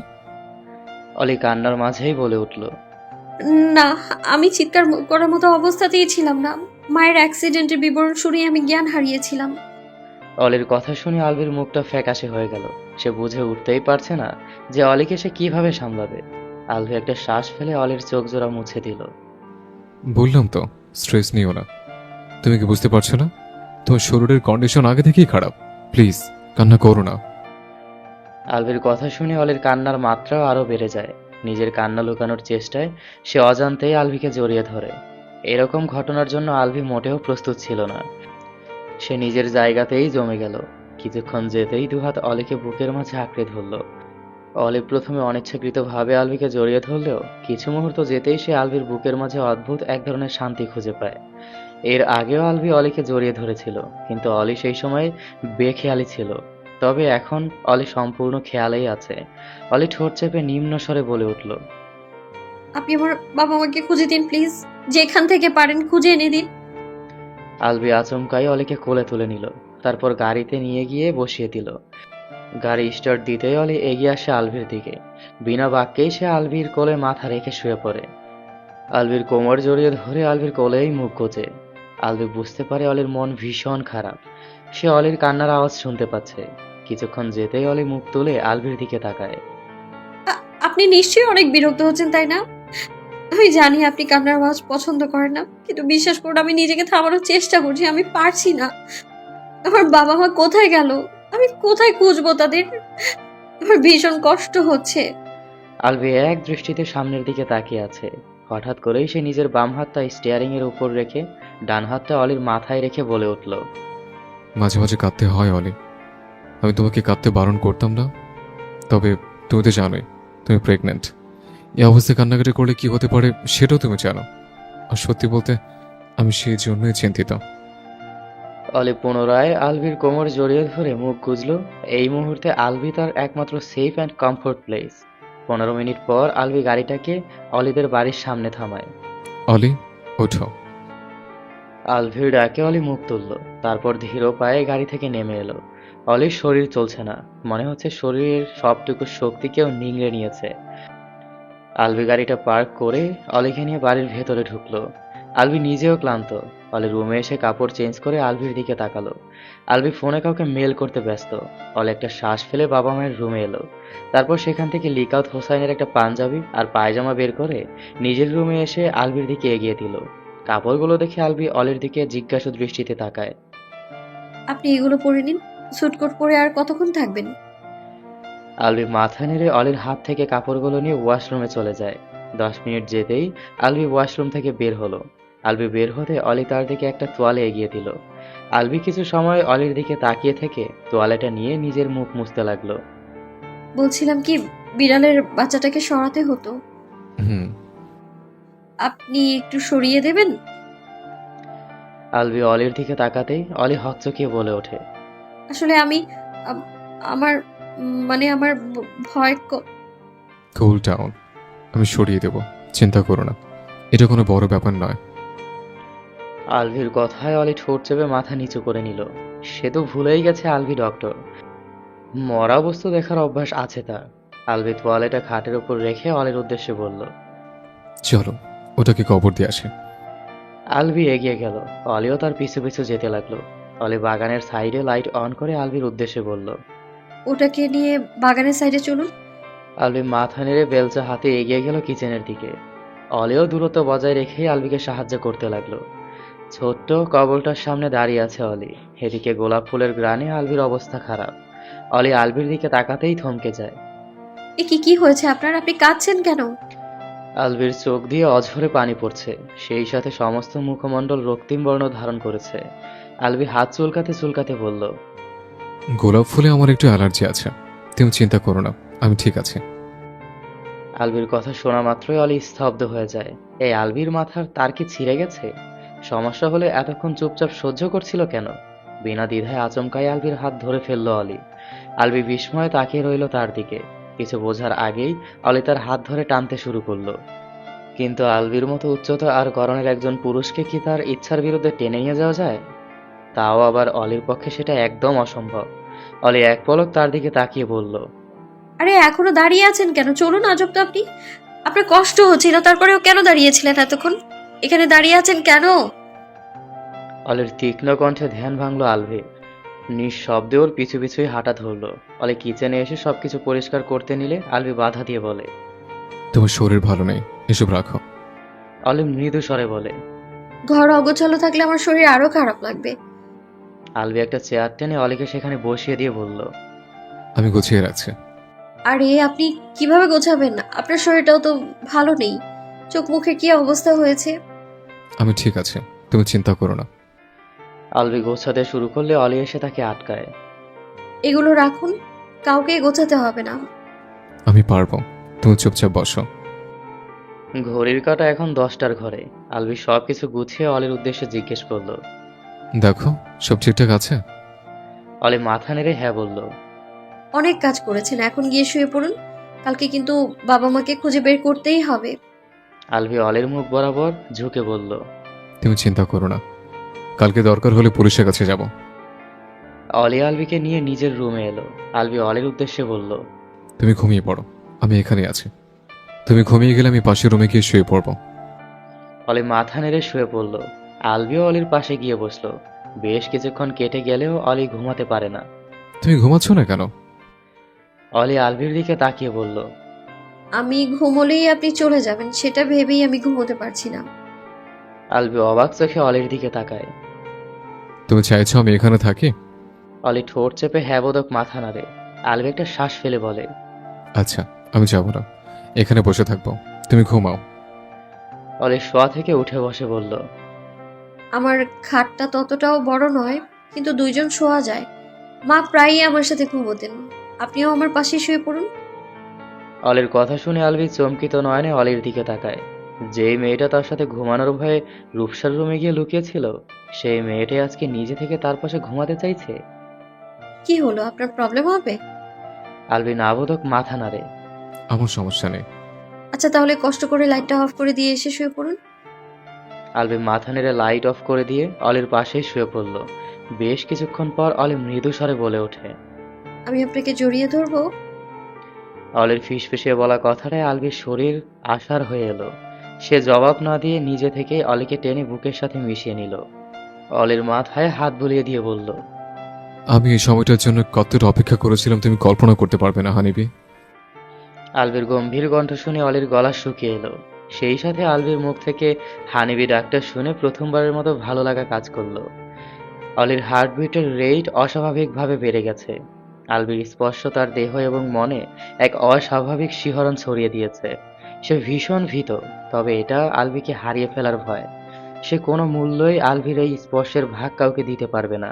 অলি কান্নার মাঝেই বলে উঠল, না, আমি চিৎকার করার মতো অবস্থাতেই ছিলাম না। মায়ের অ্যাক্সিডেন্টের বিবরণ শুনে আমি জ্ঞান হারিয়েছিলাম। অলির কথা শুনে আলবির মুখটা ফ্যাকাশে হয়ে গেল। সে বুঝে উঠতেই পারছে না যে অলিকে সে কিভাবে সামলাবে। আলবি একটা শ্বাস ফেলে অলির চোখ জোড়া মুছে দিল। বললাম তো, স্ট্রেস নিও না। তুমি কি বুঝতে পারছো না তোমার শরীরের কন্ডিশন আগে থেকেই খারাপ? প্লিজ কান্না করো না। আলবির কথা শুনে অলির কান্নার মাত্রাও আরো বেড়ে যায়। নিজের কান্না লুকানোর চেষ্টায় সে অজান্তেই আলবিকে জড়িয়ে ধরে। এরকম ঘটনার জন্য আলবি মোটেও প্রস্তুত ছিল না। সে নিজের জায়গাতেই জমে গেল। কিছুক্ষণ যেতেই দুহাত অলিকে বুকের মাঝে আঁকড়ে ধরল। অলি প্রথমে অনিচ্ছাকৃতভাবে আলবিকে জড়িয়ে ধরলেও কিছু মুহূর্ত যেতেই সে আলবির বুকের মাঝে অদ্ভুত এক ধরনের শান্তি খুঁজে পায়। এর আগেও আলবি অলিকে জড়িয়ে ধরেছিল, কিন্তু অলি সেই সময় বেখেয়ালি ছিল। তবে এখন অলি সম্পূর্ণ খেয়ালেই আছে। অলি ঠোঁট চেপে নিম্ন স্বরে বলে উঠল, আপনি আমার বাবা মাকে খুঁজে দিন প্লিজ, যেখান থেকে পারেন খুঁজে এনে দিন। আলবি আচমকাই অলিকে কোলে তুলে নিল। তারপর গাড়িতে নিয়ে গিয়ে বসিয়ে দিল। গাড়ি স্টার্ট দিতেই অলি এগিয়ে আসে আলভির দিকে। বিনা বাক্যেই সে আলভির কোলে মাথা রেখে শুয়ে পড়ে। আলভির কোমর জড়িয়ে ধরে আলভির কোলেই মুখ গোজে। আলবি বুঝতে পারে অলির মন ভীষণ খারাপ। সে অলির কান্নার আওয়াজ শুনতে পাচ্ছে। কিছুক্ষণ যেতেই অলি মুখ তুলে আলভির দিকে তাকায়। আপনি নিশ্চয়ই অনেক বিরক্ত হচ্ছেন, তাই না? আমি জানি আপনি কান্নার আওয়াজ পছন্দ করেন না, কিন্তু বিশ্বাস করুন আমি নিজেকে থামানোর চেষ্টা করছি। আমি পারছি না। আমার বাবা মা কোথায় গেল? আমি কোথায় খুঁজবো তাদের? আমার ভীষণ কষ্ট হচ্ছে। আলবি এক দৃষ্টিতে সামনের দিকে তাকিয়ে আছে। হঠাৎ করেই সে নিজের বাম হাতটা স্টিয়ারিং এর উপর রেখে ডান হাতটা অলির মাথায় রেখে বলে উঠল, মাঝে মাঝে কাঁদতে হয় অলি। আমি তোমাকে কাঁদতে বারণ করতাম না, তবে তুমি তো জানোই তুমি প্রেগনেন্ট। এই অবস্থায় কান্নাকাটি করলে কি হতে পারে সেটাও তুমি জানো। আর সত্যি বলতে আমি সেই জন্যই চিন্তিত। অলি পুনরায় আলভির কোমর জড়িয়ে ধরে মুখ গুজল। এই মুহূর্তে আলভি তার একমাত্র safe and comfort place. 15 minute পর আলভি গাড়িটাকে অলিদের বাড়ির সামনে থামায়। অলি, ওঠো। আলভির ডাকে অলি মুখ তুলল। তারপর ধীর পায়ে গাড়ি থেকে নেমে এলো। অলির শরীর চলছে না, মনে হচ্ছে শরীরের সবটুকু শক্তি কেউ নিংড়ে নিয়েছে। আলভি গাড়িটা পার্ক করে অলিকে নিয়ে বাড়ির ভেতরে ঢুকলো। আলভি নিজেও ক্লান্ত। অলি রুমে এসে কাপড় চেঞ্জ করে আলভির দিকে তাকালো। আলভি ফোনে কাউকে মেল করতে ব্যস্ত। অলি একটা শ্বাস ফেলে বাবা মায়ের রুমে এলো। তারপর সেখান থেকে লিকাউত হোসাইনের একটা পাঞ্জাবি আর পায়জামা বের করে নিজের রুমে এসে আলভির দিকে এগিয়ে দিল। কাপড়গুলো দেখে আলভি অলির দিকে জিজ্ঞাসু দৃষ্টিতে তাকায়। আপনি এগুলো পরে নিন। স্যুটকোট পরে আর কতক্ষণ থাকবেন? আলভি মাথা নেড়ে অলির হাত থেকে কাপড়গুলো নিয়ে ওয়াশরুমে চলে যায়। 10 মিনিট যেতেই আলভি ওয়াশরুম থেকে বের হলো। আলভি বের হতে অলি তার দিকে একটা তোয়ালে এগিয়ে দিল। আলবি কিছু সময় অলির দিকে তাকিয়ে থেকে তোয়ালেটা নিয়ে নিজের মুখ মুছতে লাগলো। বলছিলাম কি, বিড়ালের বাচ্চাটাকে সরাতে হতো, হুম। আপনি একটু সরিয়ে দেবেন? আলবি অলির দিকে তাকাতেই অলি হকচকিয়ে বলে ওঠে, আসলে আমি আমার মানে আমার ভয় কুল ডাউন, আমি সরিয়ে দেব, চিন্তা করো না, এটা কোনো বড় ব্যাপার নয়। আলভির কথায় অলি ঠোঁট চেপে মাথা নিচু করে নিল। সে তো ভুলেই গেছে আলভি ডক্টর। মরা বস্তু দেখার অভ্যাস আছে তার। আলভি তোয়ালেটা খাটের উপর রেখে অলির উদ্দেশ্যে বলল, চলো ওটাকে কবর দিয়ে আসে। আলভি এগিয়ে গেল, অলিও তার পিছু পিছু যেতে লাগলো। অলি বাগানের সাইডে লাইট অন করে আলভির উদ্দেশ্যে বলল। ওটাকে নিয়ে বাগানের সাইডে চলুন। আলভি মাথা নেড়ে বেলচা হাতে এগিয়ে গেল কিচেনের দিকে। অলিও দূরত্ব বজায় রেখেই আলভিকে সাহায্য করতে লাগলো। ছোট্ট কবরটার সামনে দাঁড়িয়ে আছে অলি। এদিকে গোলাপ ফুলের গ্রানে আলভির অবস্থা খারাপ। অলি আলভির দিকে তাকাতেই থমকে যায়। এ কি হয়েছে আপনার? আপনি কাঁদছেন কেন? আলভির চোখ দিয়ে অঝরে পানি পড়ছে, সেই সাথে সমস্ত মুখমণ্ডল রক্তিম বর্ণ ধারণ করেছে। আলভি হাত চুলকাতে চুলকাতে বলল, গোলাপ ফুলে আমার একটু অ্যালার্জি আছে, তুমি চিন্তা করো না, আমি ঠিক আছি। আলভির কথা শোনা মাত্রই অলি স্তব্ধ হয়ে যায়। এই আলভির মাথার তার কি ছিঁড়ে গেছে? সমস্যা হলে এতক্ষণ চুপচাপ সহ্য করছিল কেন? বিনা দ্বিধায় আচমকাই আলভির হাত ধরে ফেলল অলি। আলভি বিস্ময়ে তাকিয়ে রইল তার দিকে। কিছু বোঝার আগেই অলি তার হাত ধরে টানতে শুরু করলো। কিন্তু আলভির মতো উচ্চতা আর গড়নের একজন পুরুষকে কি তার ইচ্ছার বিরুদ্ধে টেনে নিয়ে যাওয়া যায়? তাও আবার অলির পক্ষে সেটা একদম অসম্ভব। অলি এক পলক তার দিকে তাকিয়ে বলল, আরে এখনো দাঁড়িয়ে আছেন কেন? চলুন। আজব তো আপনি, আপনার কষ্ট হচ্ছিল তারপরেও কেন দাঁড়িয়েছিলেন এতক্ষণ? এখানে দাঁড়িয়ে আছেন কেন? অলির তীক্ষ্ণ কণ্ঠে ধ্যান ভাঙল আলভির। নিঃশব্দে ওর পিছু পিছুই হাঁটা ধরলো। অলি কিচেনে এসে সবকিছু পরিষ্কার করতে নিলে আলভি বাধা দিয়ে বলে, তোমার শরীর ভালো নেই, এসব রাখো। অলি মৃদু স্বরে বলে। ঘর অগোছালো থাকলে আমার শরীর আরো খারাপ লাগবে। আলভি একটা চেয়ার টেনে অলিকে সেখানে বসিয়ে দিয়ে বলল, আমি গুছিয়ে রাখছি। আরে আপনি কিভাবে গোছাবেন? আপনার শরীরটাও তো ভালো নেই, চোখ মুখের কি অবস্থা হয়েছে। আমি ঠিক আছে, তুমি চিন্তা করো না। আলভি গোছাতে শুরু করলে অলি এসে তাকে আটকায়। এগুলো রাখুন, কাউকে গোছাতে হবে না। আমি পারবো, তুমি চুপচাপ বসো। ঘড়ির কাঁটা এখন 10টার ঘরে। আলভি সবকিছু গুছিয়ে অলির উদ্দেশ্যে জিজ্ঞেস করলো। দেখো সব ঠিকঠাক আছে? অলি মাথা নেড়ে হ্যাঁ বলল। অনেক কাজ করেছেন, এখন গিয়ে শুয়ে পড়ুন। কালকে কিন্তু বাবা মাকে খুঁজে বের করতেই হবে। আলভি অলির মুখ বরাবর ঝুঁকে বলল। তুমি চিন্তা করো না, কালকে দরকার হলে পুলিশের কাছে যাব। অলি আলভিকে নিয়ে নিজের রুমে এলো। আলভি অলির উদ্দেশ্যে বলল, তুমি ঘুমিয়ে পড়ো, আমি এখানে আছি। তুমি ঘুমিয়ে গেলে আমি পাশের রুমে গিয়ে শুয়ে পড়বো। অলি মাথা নেড়ে শুয়ে পড়ল। আলভিও অলির পাশে গিয়ে বসলো। বেশ কিছুক্ষণ কেটে গেলেও অলি ঘুমাতে পারে না। তুমি ঘুমাচ্ছ না কেন? অলি আলভির দিকে তাকিয়ে বলল, আমি ঘুমোলেই আপনি চলে যাবেন, সেটা ভেবেই আমি ঘুমোতে পারছি না। আলভি অবাক চোখে অলির দিকে তাকায়। তুমি চাইছো আমি এখানে থাকি? অলি ঠোঁট চেপে হ্যাঁ বোধক মাথা নাড়ে। আলভি একটা শ্বাস ফেলে বলে, আচ্ছা আমি যাব না, এখানে বসে থাকবো, তুমি ঘুমাও। অলি শোয়া থেকে উঠে বসে বলল, আমার খাটটা ততটাও বড় নয়, কিন্তু দুইজন শোয়া যায়। মা প্রায়ই আমার সাথে ঘুমোতেন, আপনিও আমার পাশে শুয়ে পড়ুন। অলির কথা শুনে আলভি চমকিত নয়নে অলির দিকে তাকায়। যেই মেয়েটা তার সাথে ঘুমানোর ভয়ে রূপসার রুমে গিয়ে লুকিয়েছিল, সেই মেয়েটাই আজকে নিজে থেকে তার পাশে ঘুমাতে চাইছে। কি হলো, আপনার প্রবলেম হবে? আলভি নাবোধক মাথা নাড়ে। আমার সমস্যা নেই। আচ্ছা তাহলে কষ্ট করে লাইটটা অফ করে দিয়ে এসে শুয়ে পড়ুন। আলভি মাথা নেড়ে লাইট অফ করে দিয়ে অলির পাশেই শুয়ে পড়ল। বেশ কিছুক্ষণ পর অলি মৃদু স্বরে বলে ওঠে, আমি আপনাকে জড়িয়ে ধরবো। অলির ফিসফিসিয়ে বলা কথাটায় আলভির শরীর আশার হয়ে এলো। সে জবাব না দিয়ে নিজে থেকে অলিকে টেনে বুকের সাথে মিশিয়ে নিল। অলির মাথায় হাত বুলিয়ে দিয়ে বলল, আমি এই সময়টার জন্য কতটা অপেক্ষা করেছিলাম তুমি কল্পনা করতে পারবে না হানিবি। আলভির গম্ভীর কণ্ঠ শুনে অলির গলা শুকিয়ে এলো। সেই সাথে আলভির মুখ থেকে হানিবি ডাক্তার শুনে প্রথমবারের মতো ভালো লাগা কাজ করলো। অলির হার্টবিটের রেট অস্বাভাবিকভাবে বেড়ে গেছে। আলভির স্পর্শ তার দেহ এবং মনে এক অস্বাভাবিক শিহরণ ছড়িয়ে দিয়েছে। সে ভীষণ ভীত, তবে এটা আলভিকে হারিয়ে ফেলার ভয়। সে কোনো মূল্যই আলভির এই স্পর্শের ভাগ কাউকে দিতে পারবে না।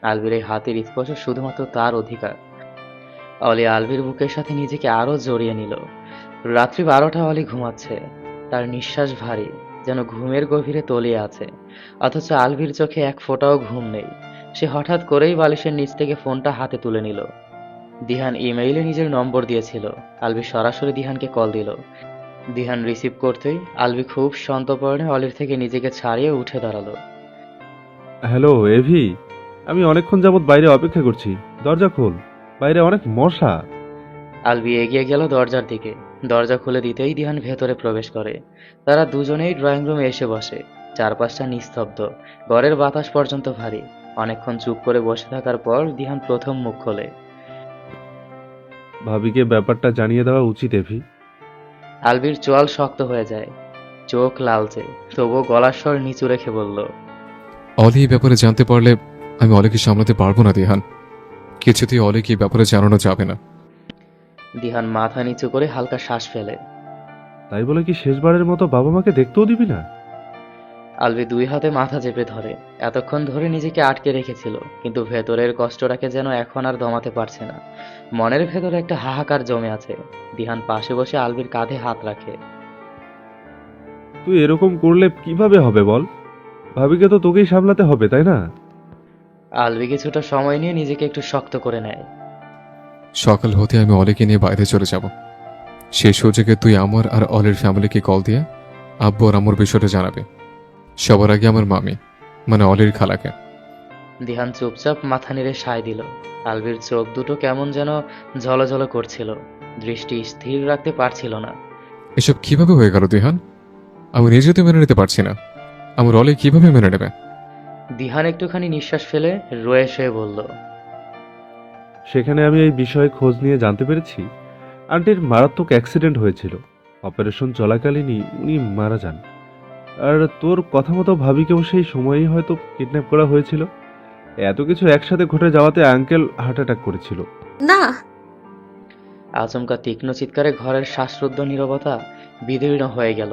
আলভির এই হাতের স্পর্শ শুধুমাত্র তার অধিকার। অলি আলভির বুকের সাথে নিজেকে আরো জড়িয়ে নিল। রাত্রি 12টা, অলি ঘুমাচ্ছে। তার নিঃশ্বাস ভারী, যেন ঘুমের গভীরে তলিয়ে আছে, অথচ আলভির চোখে এক ফোঁটাও ঘুম নেই। সে হঠাৎ করেই বালিশের নিচ থেকে ফোনটা হাতে তুলে নিল। দিহান ইমেইলে নিজের নম্বর দিয়েছিল। আলভি সরাসরি দিহানকে কল দিল। দিহান রিসিভ করতেই আলভি খুব সন্তর্পণে অলির থেকে নিজেকে ছাড়িয়ে উঠে দাঁড়ালো। হ্যালো এভি, আমি অনেকক্ষণ যাবত বাইরে অপেক্ষা করছি, দরজা খোল, বাইরে অনেক মশা। আলভি এগিয়ে গেল দরজার দিকে। দরজা খুলে দিতেই দিহান ভেতরে প্রবেশ করে। তারা দুজনেই ড্রয়িং রুমে এসে বসে। চারপাশটা নিস্তব্ধ, ঘরের বাতাস পর্যন্ত ভারী। অনেকক্ষণ চুপ করে বসে থাকার পর দিহান প্রথম মুখ খোলে। ভাবিকে ব্যাপারটা জানিয়ে দেওয়া উচিত এভি। আলভির চোয়াল শক্ত হয়ে যায়, চোখ লালচে, তবুও গলার স্বর নিচু রেখে বলল, অলি এই ব্যাপারে জানতে পারলে আমি অলিকে সামলাতে পারবো না দিহান। কিছুতেই অলিকে এই ব্যাপারে জানানো যাবে না। দিহান মাথা নিচু করে হালকা শ্বাস ফেলে। তাই বলে কি শেষবারের মতো বাবা মাকে দেখতেও দিবি না? আলভি 2 হাতে মাথা চেপে ধরে। এতক্ষণ ধরে নিজেকে আটকে রেখেছিল, কিন্তু ভেতরের কষ্টটাকে যেন এখন আর দমাতে পারছে না। মনের ভেতরে একটা হাহাকার জমে আছে। দিহান পাশে বসে আলভির কাঁধে হাত রাখে। তুই এরকম করলে কিভাবে হবে বল? ভাবিকে তো তোকেই সামলাতে হবে, তাই না? আলভি কিছুটা সময় নিয়ে নিজেকে একটু শক্ত করে নেয়। সকাল হতে আমি অলিকে নিয়ে বাইরে চলে যাব। সেই সুযোগে তুই আমার আর অলির ফ্যামিলিকে কল দিয়ে আব্বু আর আমার বিষয়টা জানাবে। সবার আগে আমার মামি, মানে অলির খালাকে। দিহান চুপচাপ মাথা নেড়ে সায় দিল। আলভির চোখ দুটো কেমন যেন ঝলঝল করছিল, দৃষ্টি স্থির রাখতে পারছিল না। এসব কিভাবে হয়ে গেল দিহান? আমি নিজে তো মেনে নিতে পারছি না। আমার অলি কিভাবে মেনে নেবে? দিহান একটুখানি নিঃশ্বাস ফেলে রয়ে শুয়ে বলল, সেখানে আমি এই বিষয়ে খোঁজ নিয়ে জানতে পেরেছি আন্টির মারাত্মক অ্যাক্সিডেন্ট হয়েছিল। অপারেশন চলাকালীনই উনি মারা যান। আর তোর কথা মতো ভাবিকেও সেই সময়েই হয়তো কিডন্যাপ করা হয়েছিল। এত কিছু একসাথে ঘটে যাওয়াতে আঙ্কেল হার্ট অ্যাটাক করেছিল। না। আচমকা তীক্ষ্ণ চিৎকারে ঘরের শ্বাসরুদ্ধ নীরবতা বিদীর্ণ হয়ে গেল।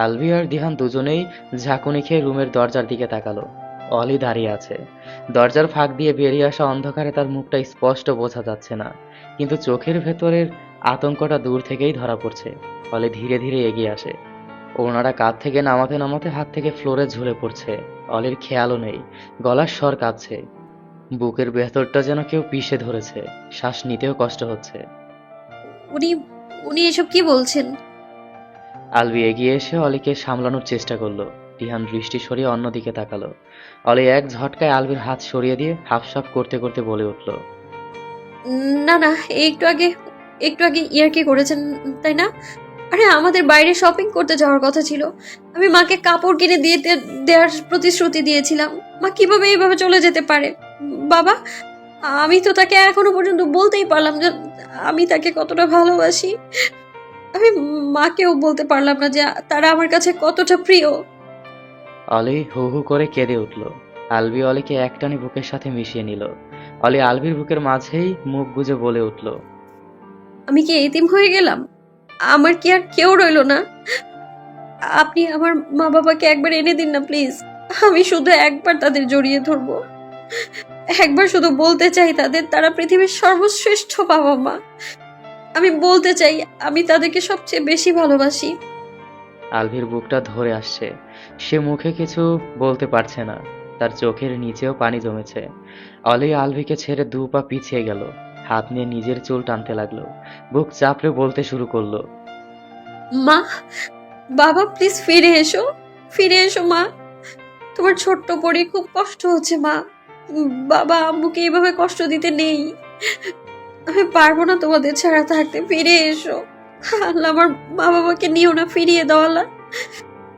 আলভি আর দিহান দুজনেই ঝাঁকুনি খেয়ে রুমের দরজার দিকে তাকালো। অলি দাঁড়িয়ে আছে। দরজার ফাঁক দিয়ে বেরিয়ে আসা অন্ধকারে তার মুখটা স্পষ্ট বোঝা যাচ্ছে না, কিন্তু চোখের ভেতরের আতঙ্কটা দূর থেকেই ধরা পড়ছে। অলি ধীরে ধীরে এগিয়ে আসে। ওনারা কাঁধ থেকে নামাতে নামাতে হাত থেকে ফ্লোরে ঝুলে পড়ছে। অলির খেয়ালও নেই, গলার স্বর কাঁপছে, বুকের ভেতরটা যেন কেউ পিষে ধরেছে, শ্বাস নিতেও কষ্ট হচ্ছে। উনি উনি এসব কি বলছেন? আলভি এগিয়ে এসে অলিকে সামলানোর চেষ্টা করলো। দিহান দৃষ্টি সরিয়ে অন্যদিকে তাকালো। অলি এক ঝটকায় আলভির হাত সরিয়ে দিয়ে হাফসাফ করতে করতে বলে উঠল, না না, একটু আগে ইয়ার্কি করেছেন তাই না? আরে আমাদের বাইরে শপিং করতে যাওয়ার কথা ছিল। আমি মাকে কাপড় কিনে দেওয়ার প্রতিশ্রুতি দিয়েছিলাম। মা কিভাবে এইভাবে চলে যেতে পারে? বাবা, আমি তো তাকে এখনো পর্যন্ত বলতেই পারলাম যে আমি তাকে কতটা ভালোবাসি। আমি মাকেও বলতে পারলাম না যে তারা আমার কাছে কতটা প্রিয়। অলি হু হু করে কেঁদে উঠল। আলভি অলিকে একটানে বুকের সাথে মিশিয়ে নিল। অলি আলভির বুকের মাঝেই মুখ গুজে বলে উঠল, আমি কি এতিম হয়ে গেলাম? আমার কি আর কেউ রইলো না? আপনি আমার মা বাবাকে একবার এনে দিন না প্লিজ। আমি শুধু একবার তাদের জড়িয়ে ধরবো, একবার শুধু বলতে চাই তাদের তারা পৃথিবীর সর্বশ্রেষ্ঠ বাবা মা। আমি বলতে চাই আমি তাদেরকে সবচেয়ে বেশি ভালোবাসি। আলভির বুকটা ধরে আসছে। সে মুখে কিছু বলতে পারছে না, তার চোখের নিচেও পানি জমেছে। অলি আলভিকে ছেড়ে 2 পা পিছিয়ে গেল, হাত নিয়ে নিজের চুল টানতে লাগলো, বুক চাপড়ে বলতে শুরু করলো, মা, বাবা প্লিজ ফিরে এসো মা। তোমার ছোট্ট পরে খুব কষ্ট হচ্ছে মা। বাবা আম্মুকে এইভাবে কষ্ট দিতে নেই। আমি পারবো না তোমাদের ছাড়া থাকতে। ফিরে এসো আল্লাহ, আমার মা বাবাকে নিও না, ফিরিয়ে দাও আল্লাহ।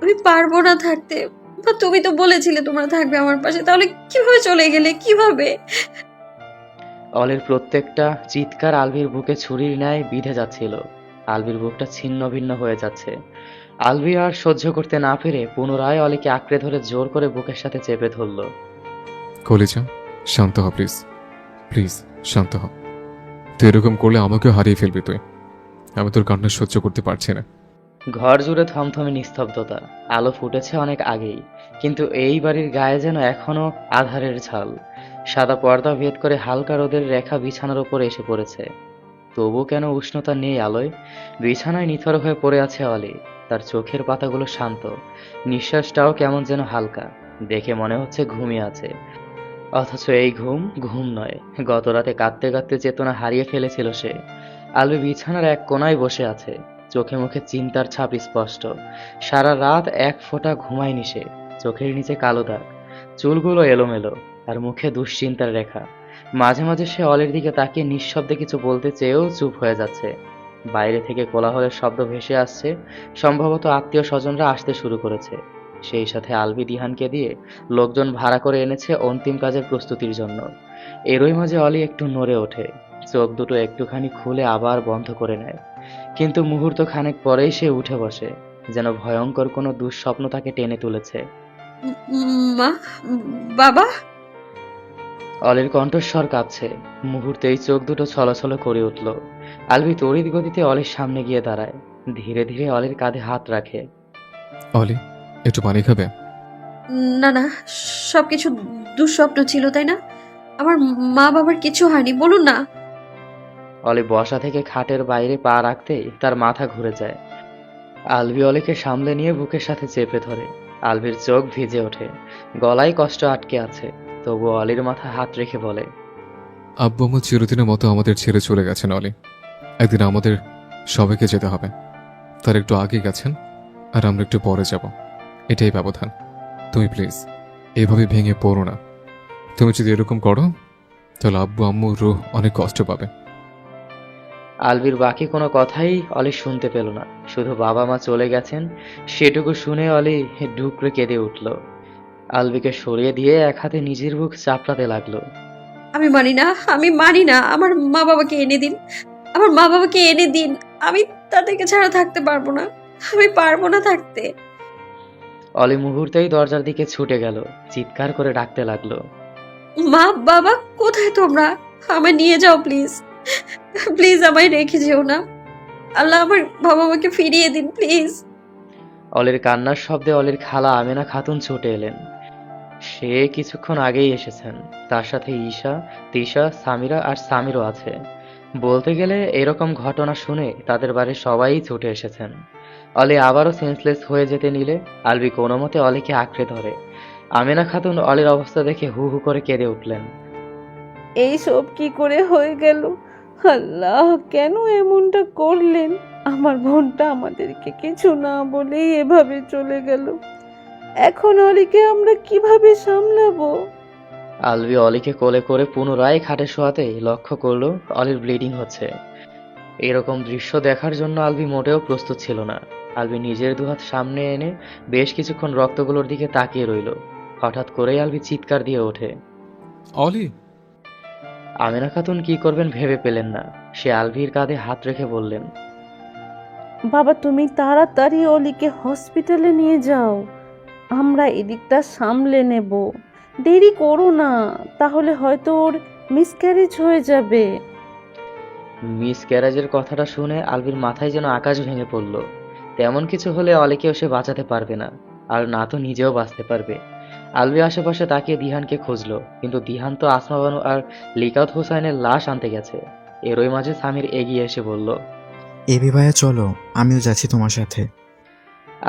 আমি পারবো না থাকতে। তুমি তো বলেছিলে তোমরা থাকবে আমার পাশে, তাহলে কিভাবে চলে গেলে? কিভাবে? অলির প্রত্যেকটা চিৎকার আলভির বুকে ছুরির ন্যায় বিঁধে যাচ্ছিল। আলভির বুকটা ছিন্ন ভিন্ন হয়ে যাচ্ছে। আলভি আর সহ্য করতে না পেরে পুনরায় অলিকে আঁকড়ে ধরে জোর করে বুকের সাথে চেপে ধরল। কলিজা, শান্ত হ প্লিজ, প্লিজ শান্ত হ। তুই এরকম করলে আমাকেও হারিয়ে ফেলবি তুই। আমি তোর কান্না সহ্য করতে পারছি না। ঘর জুড়ে থমথমে নিস্তব্ধতা। আলো ফুটেছে অনেক আগেই, কিন্তু এই বাড়ির গায়ে যেন এখনো আধারের ঝাল। সাদা পর্দা ভেদ করে হালকা রোদের রেখা বিছানার ওপর এসে পড়েছে। তবু কেন উষ্ণতা নেই আলোয়। বিছানায় নিথর হয়ে পড়ে আছে অলি। তার চোখের পাতাগুলো শান্ত, নিঃশ্বাসটাও কেমন যেন হালকা। দেখে মনে হচ্ছে ঘুমিয়ে আছে, অথচ এই ঘুম ঘুম নয়। গত রাতে কাঁদতে কাঁদতে চেতনা হারিয়ে ফেলেছিল সে। আলবি বিছানার এক কোনায় বসে আছে, চোখে মুখে চিন্তার ছাপ স্পষ্ট। সারা রাত এক ফোঁটা ঘুমায়নি সে। চোখের নিচে কালো দাগ, চুলগুলো এলোমেলো, আর মুখে দুশ্চিন্তার রেখা। মাঝে মাঝে সে অলির দিকে তাকিয়ে নিঃশব্দে কিছু বলতে চেয়েও চুপ হয়ে যাচ্ছে। বাইরে থেকে কোলাহলের শব্দ ভেসে আসছে, সম্ভবত আত্মীয় স্বজনরা আসতে শুরু করেছে। সেই সাথে আলবি দিহানকে দিয়ে লোকজন ভাড়া করে এনেছে অন্তিম কাজের প্রস্তুতির জন্য। এরই মাঝে অলি একটু নড়ে ওঠে, চোখ দুটো একটুখানি খুলে আবার বন্ধ করে নেয়। কিন্তু মুহূর্ত খানেক পরেই সে উঠে বসে, যেন ভয়ঙ্কর কোনো দুঃস্বপ্ন তাকে টেনে তুলেছে। মা, বাবা। অলির কণ্ঠস্বর কাঁপছে, মুহূর্তেই চোখ দুটো ছলছল করে উঠল। আলবি তড়িৎ গতিতে অলির সামনে গিয়ে দাঁড়ায়, ধীরে ধীরে অলির কাঁধে হাত রাখে। অলি, একটু পানি খাবে? না না, সবকিছু দুঃস্বপ্ন ছিল, তাই না? আমার মা বাবার কিছু হয়নি, বলুন না। অলি বসা থেকে খাটের বাইরে পা রাখতেই তার মাথা ঘুরে যায়। আলবি অলিকে সামলে নিয়ে বুকের সাথে চেপে ধরে। আলবির চোখ ভিজে ওঠে, গলায় কষ্ট আটকে আছে। তবু অলির মাথা হাত রেখে বলে, আব্বু আম্মু চিরদিনের মতো আমাদের ছেড়ে চলে গেছেন অলি। একদিন আমাদের সবাইকে যেতে হবে। তার একটু আগে গেছেন, আর আমরা একটু পরে যাব। এটাই ব্যবধান। তুমি প্লিজ এভাবে ভেঙে পড়ো না। তুমি যদি এরকম করো তাহলে আব্বু আম্মু রুহ অনেক কষ্ট পাবে। আলবির বাকি কোনো কথাই অলি শুনতে পেল না, শুধু বাবা মা চলে গেছেন সেটুকু শুনে অলি ডুকরে কেঁদে উঠল। আলবিকে সরিয়ে দিয়ে এক হাতে নিজের বুক চাপড়াতে লাগলো। আমি মানি না, আমি মানি না। আমার মা বাবাকে এনে দিন, আমার মা বাবাকে এনে দিন। আমি তাদেরকে ছাড়া থাকতে পারবো না, আমি পারবো না থাকতে। অলি মুহূর্তেই দরজার দিকে ছুটে গেল, চিৎকার করে ডাকতে লাগলো, মা বাবা কোথায় তোমরা? আমায় নিয়ে যাও প্লিজ, প্লিজ আমায় রেখে যেও না। আল্লাহ আমার বাবা মাকে ফিরিয়ে দিন প্লিজ। অলির কান্নার শব্দে অলির খালা আমেনা খাতুন ছুটে এলেন। সে কিছুক্ষণ আগেই এসেছেন, তার সাথে ঈশা, তিশা, সামিরা আর সামিরও আছে। বলতে গেলে এরকম ঘটনা শুনে তাদের বাড়ির সবাই ছুটে এসেছেন। অলি আবারও সেন্সলেস হয়ে যেতে নিলে আলবি কোনো মতে অলিকে আঁকড়ে ধরে। আমেনা খাতুন অলির অবস্থা দেখে হু হু করে কেঁদে উঠলেন। এই সব কি করে হয়ে গেল? আল্লাহ, কেন এমনটা করলেন? আমার বোনটা আমাদেরকে কিছু না বলেই এভাবে চলে গেল। এখন অলিকে আমরা কিভাবে সামলাবো? আলবি অলিকে কোলে করে পুনরায় খাটে শোয়াতে লক্ষ্য করলো অলির ব্লিডিং হচ্ছে। এরকম দৃশ্য দেখার জন্য আলবি মোটেও প্রস্তুত ছিল না। আলবি নিজের দুহাত সামনে এনে বেশ কিছুক্ষণ রক্তগুলোর দিকে তাকিয়ে রইল। হঠাৎ করেই আলবি চিৎকার দিয়ে ওঠে। অলি! আমেনা খাতুন কি করবেন ভেবে পেলেন না। সে আলভির কাঁধে হাত রেখে বললেন, বাবা, তুমি তাড়াতাড়ি অলিকে হসপিটালে নিয়ে যাও, আমরা এদিকটা সামলে নেব। দেরি করো না, তাহলে হয়তো ওর মিসক্যারেজ হয়ে যাবে। মিস ক্যারেজের কথাটা শুনে আলবির মাথায় যেন আকাশ ভেঙে পড়ল। তেমন কিছু হলে অলিকেও সে বাঁচাতে পারবে না, আর না তো নিজেও বাঁচতে পারবে। আলবি আশেপাশে তাকিয়ে দিহানকে খুঁজলো, কিন্তু দিহান তো আসমা বানু আর লিকাত হোসাইনের লাশ আনতে গেছে। এরই মাঝে সামির এগিয়ে এসে বলল, এবি ভাইয়া চলো, আমিও যাচ্ছি তোমার সাথে।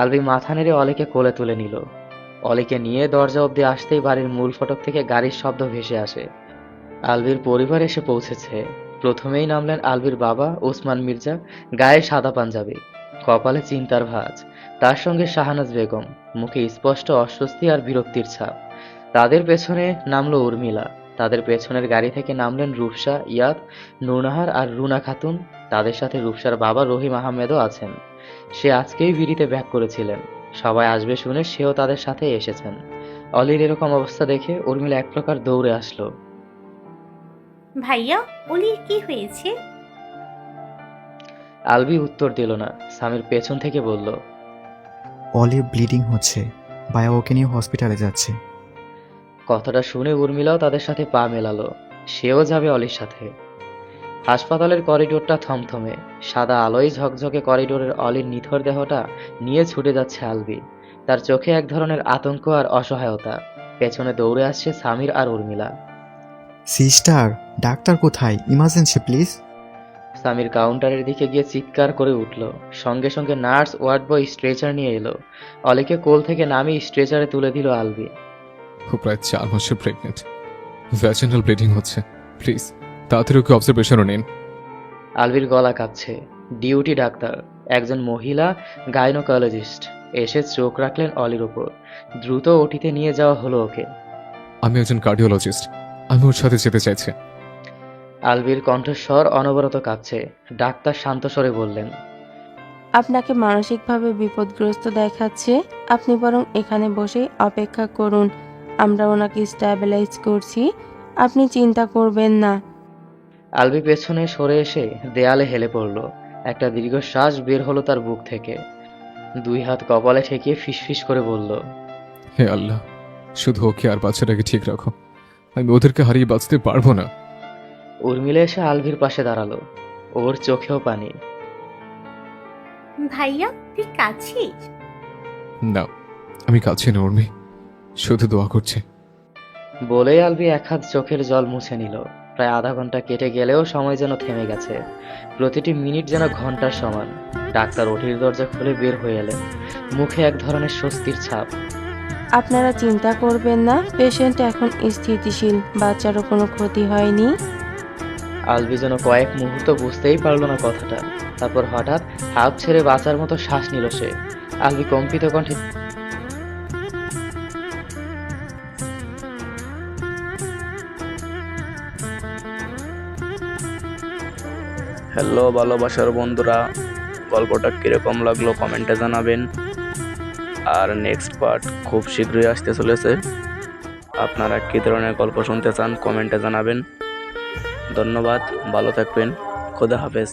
আলবি মাথা নেড়ে অলিকে কোলে তুলে নিল। অলিকে নিয়ে দরজা অবধি আসতেই বাড়ির মূল ফটক থেকে গাড়ির শব্দ ভেসে আসে। আলবির পরিবার এসে পৌঁছেছে। প্রথমেই নামলেন আলবির বাবা ওসমান মির্জা, গায়ে সাদা পাঞ্জাবি, কপালে চিন্তার ভাঁজ। তার সঙ্গে শাহানাজ বেগম, মুখে স্পষ্ট অস্বস্তি আর বিরক্তির ছাপ। তাদের পেছনে নামলো উর্মিলা। তাদের পেছনের গাড়ি থেকে নামলেন রূপসা, ইয়াদ, নুরনাহার আর রুনা খাতুন। তাদের সাথে রূপসার বাবা রহিম আহমেদও আছেন। সে আজকেই বিড়িতে ব্যাক করেছিলেন। সবাই আসবে শুনে সেও তাদের সাথে এসেছেন। অলির এরকম অবস্থা দেখে উর্মিলা এক প্রকার দৌড়ে আসলো। ভাইয়া, অলির কি হয়েছে? আলবি উত্তর দিল না। সামির পেছন থেকে বলল, অলির ব্লিডিং হচ্ছে, ভাইয়া ওকে নিয়ে হসপিটালে যাচ্ছে। কথাটা শুনে উর্মিলাও তাদের সাথে পা মেলালো, সেও যাবে অলির সাথে। হাসপাতালের করিডোরটা থমথমে, সাদা আলোয় ঝকঝকে করিডোরের অলির নিথর দেহটা নিয়ে ছুটে যাচ্ছে আলবি। তার চোখে এক ধরনের আতঙ্ক আর অসহায়তা। পেছনে দৌড়ে আসছে সামির আর উর্মিলা। সিস্টার, ডাক্তার কোথায়? Emergency please. সামির কাউন্টারের দিকে গিয়ে চিৎকার করে উঠল। সঙ্গে সঙ্গে নার্স, ওয়ার্ড বয় স্ট্রেচার নিয়ে এলো। অলিকে কোল থেকে নামিয়ে স্ট্রেচারে তুলে দিল আলবি। ও প্রায় 4 মাসের প্রেগনেন্ট, ভ্যাজিনাল ব্লিডিং হচ্ছে। প্লিজ তাড়াতাড়ি ওকে অবজারভেশনও নিন। আলবির গলা কাঁপছে। ডিউটি ডাক্তার, একজন মহিলা গাইনোকোলজিস্ট, এসে চোখ রাখলেন অলির উপর। দ্রুত ওটিতে নিয়ে যাওয়া হলো ওকে। আমি একজন কার্ডিওলজিস্ট, আমি ওর সাথে যেতে চাইছি। আলবির কণ্ঠস্বর অনবরত কাঁপছে। ডাক্তার শান্ত স্বরে বললেন, আপনাকে মানসিকভাবে বিপদগ্রস্ত দেখাচ্ছে, আপনি বরং এখানে বসে অপেক্ষা করুন, আমরা ওনাকে স্ট্যাবিলাইজ করছি, আপনি চিন্তা করবেন না। আলবি পেছনে সরে এসে দেয়ালে হেলে পড়ল। একটা দীর্ঘশ্বাস বের হলো তার বুক থেকে। 2 হাত কপালে ঠেকিয়ে ফিসফিস করে বলল, হে আল্লাহ, শুধু ওকে আর বাচ্চাটাকে ঠিক রাখো, আমি ওদেরকে হারিয়ে বাঁচতে পারবো না। উর্মিলা এসে আলভির পাশে দাঁড়ালো। ওর চোখেও পানি। ভাইয়া তুই কাছিস? না, আমি কাছে না উর্মি, শুধু দোয়া করছি। বলেই আলবি এক হাত চোখের জল মুছে নিল। প্রায় আধা ঘন্টা কেটে গেলেও সময় যেন থেমে গেছে। প্রতিটি মিনিট যেন ঘন্টার সমান। ডাক্তার ওটির দরজা খুলে বের হয়ে এলেন, মুখে এক ধরনের স্বস্তির ছাপ। আপনারা চিন্তা করবেন না, পেশেন্ট এখন স্থিতিশীল, বাচ্চারও কোনো ক্ষতি হয়নি। আলবি যেন কয়েক মুহূর্ত বুঝতেই পারলো না কথাটা। তারপর হঠাৎ হাত ছেড়ে বাঁচার মতো শ্বাস নিল সে। আলবি কম্পিত কণ্ঠে, হ্যালো ভালোবাসার বন্ধুরা, গল্পটা কীরকম লাগলো কমেন্টে জানাবেন। আর নেক্সট পার্ট খুব শীঘ্রই আসতে চলেছে। আপনারা কী ধরনের গল্প শুনতে চান কমেন্টে জানাবেন। ধন্যবাদ, ভালো থাকবেন, খোদা হাফেজ।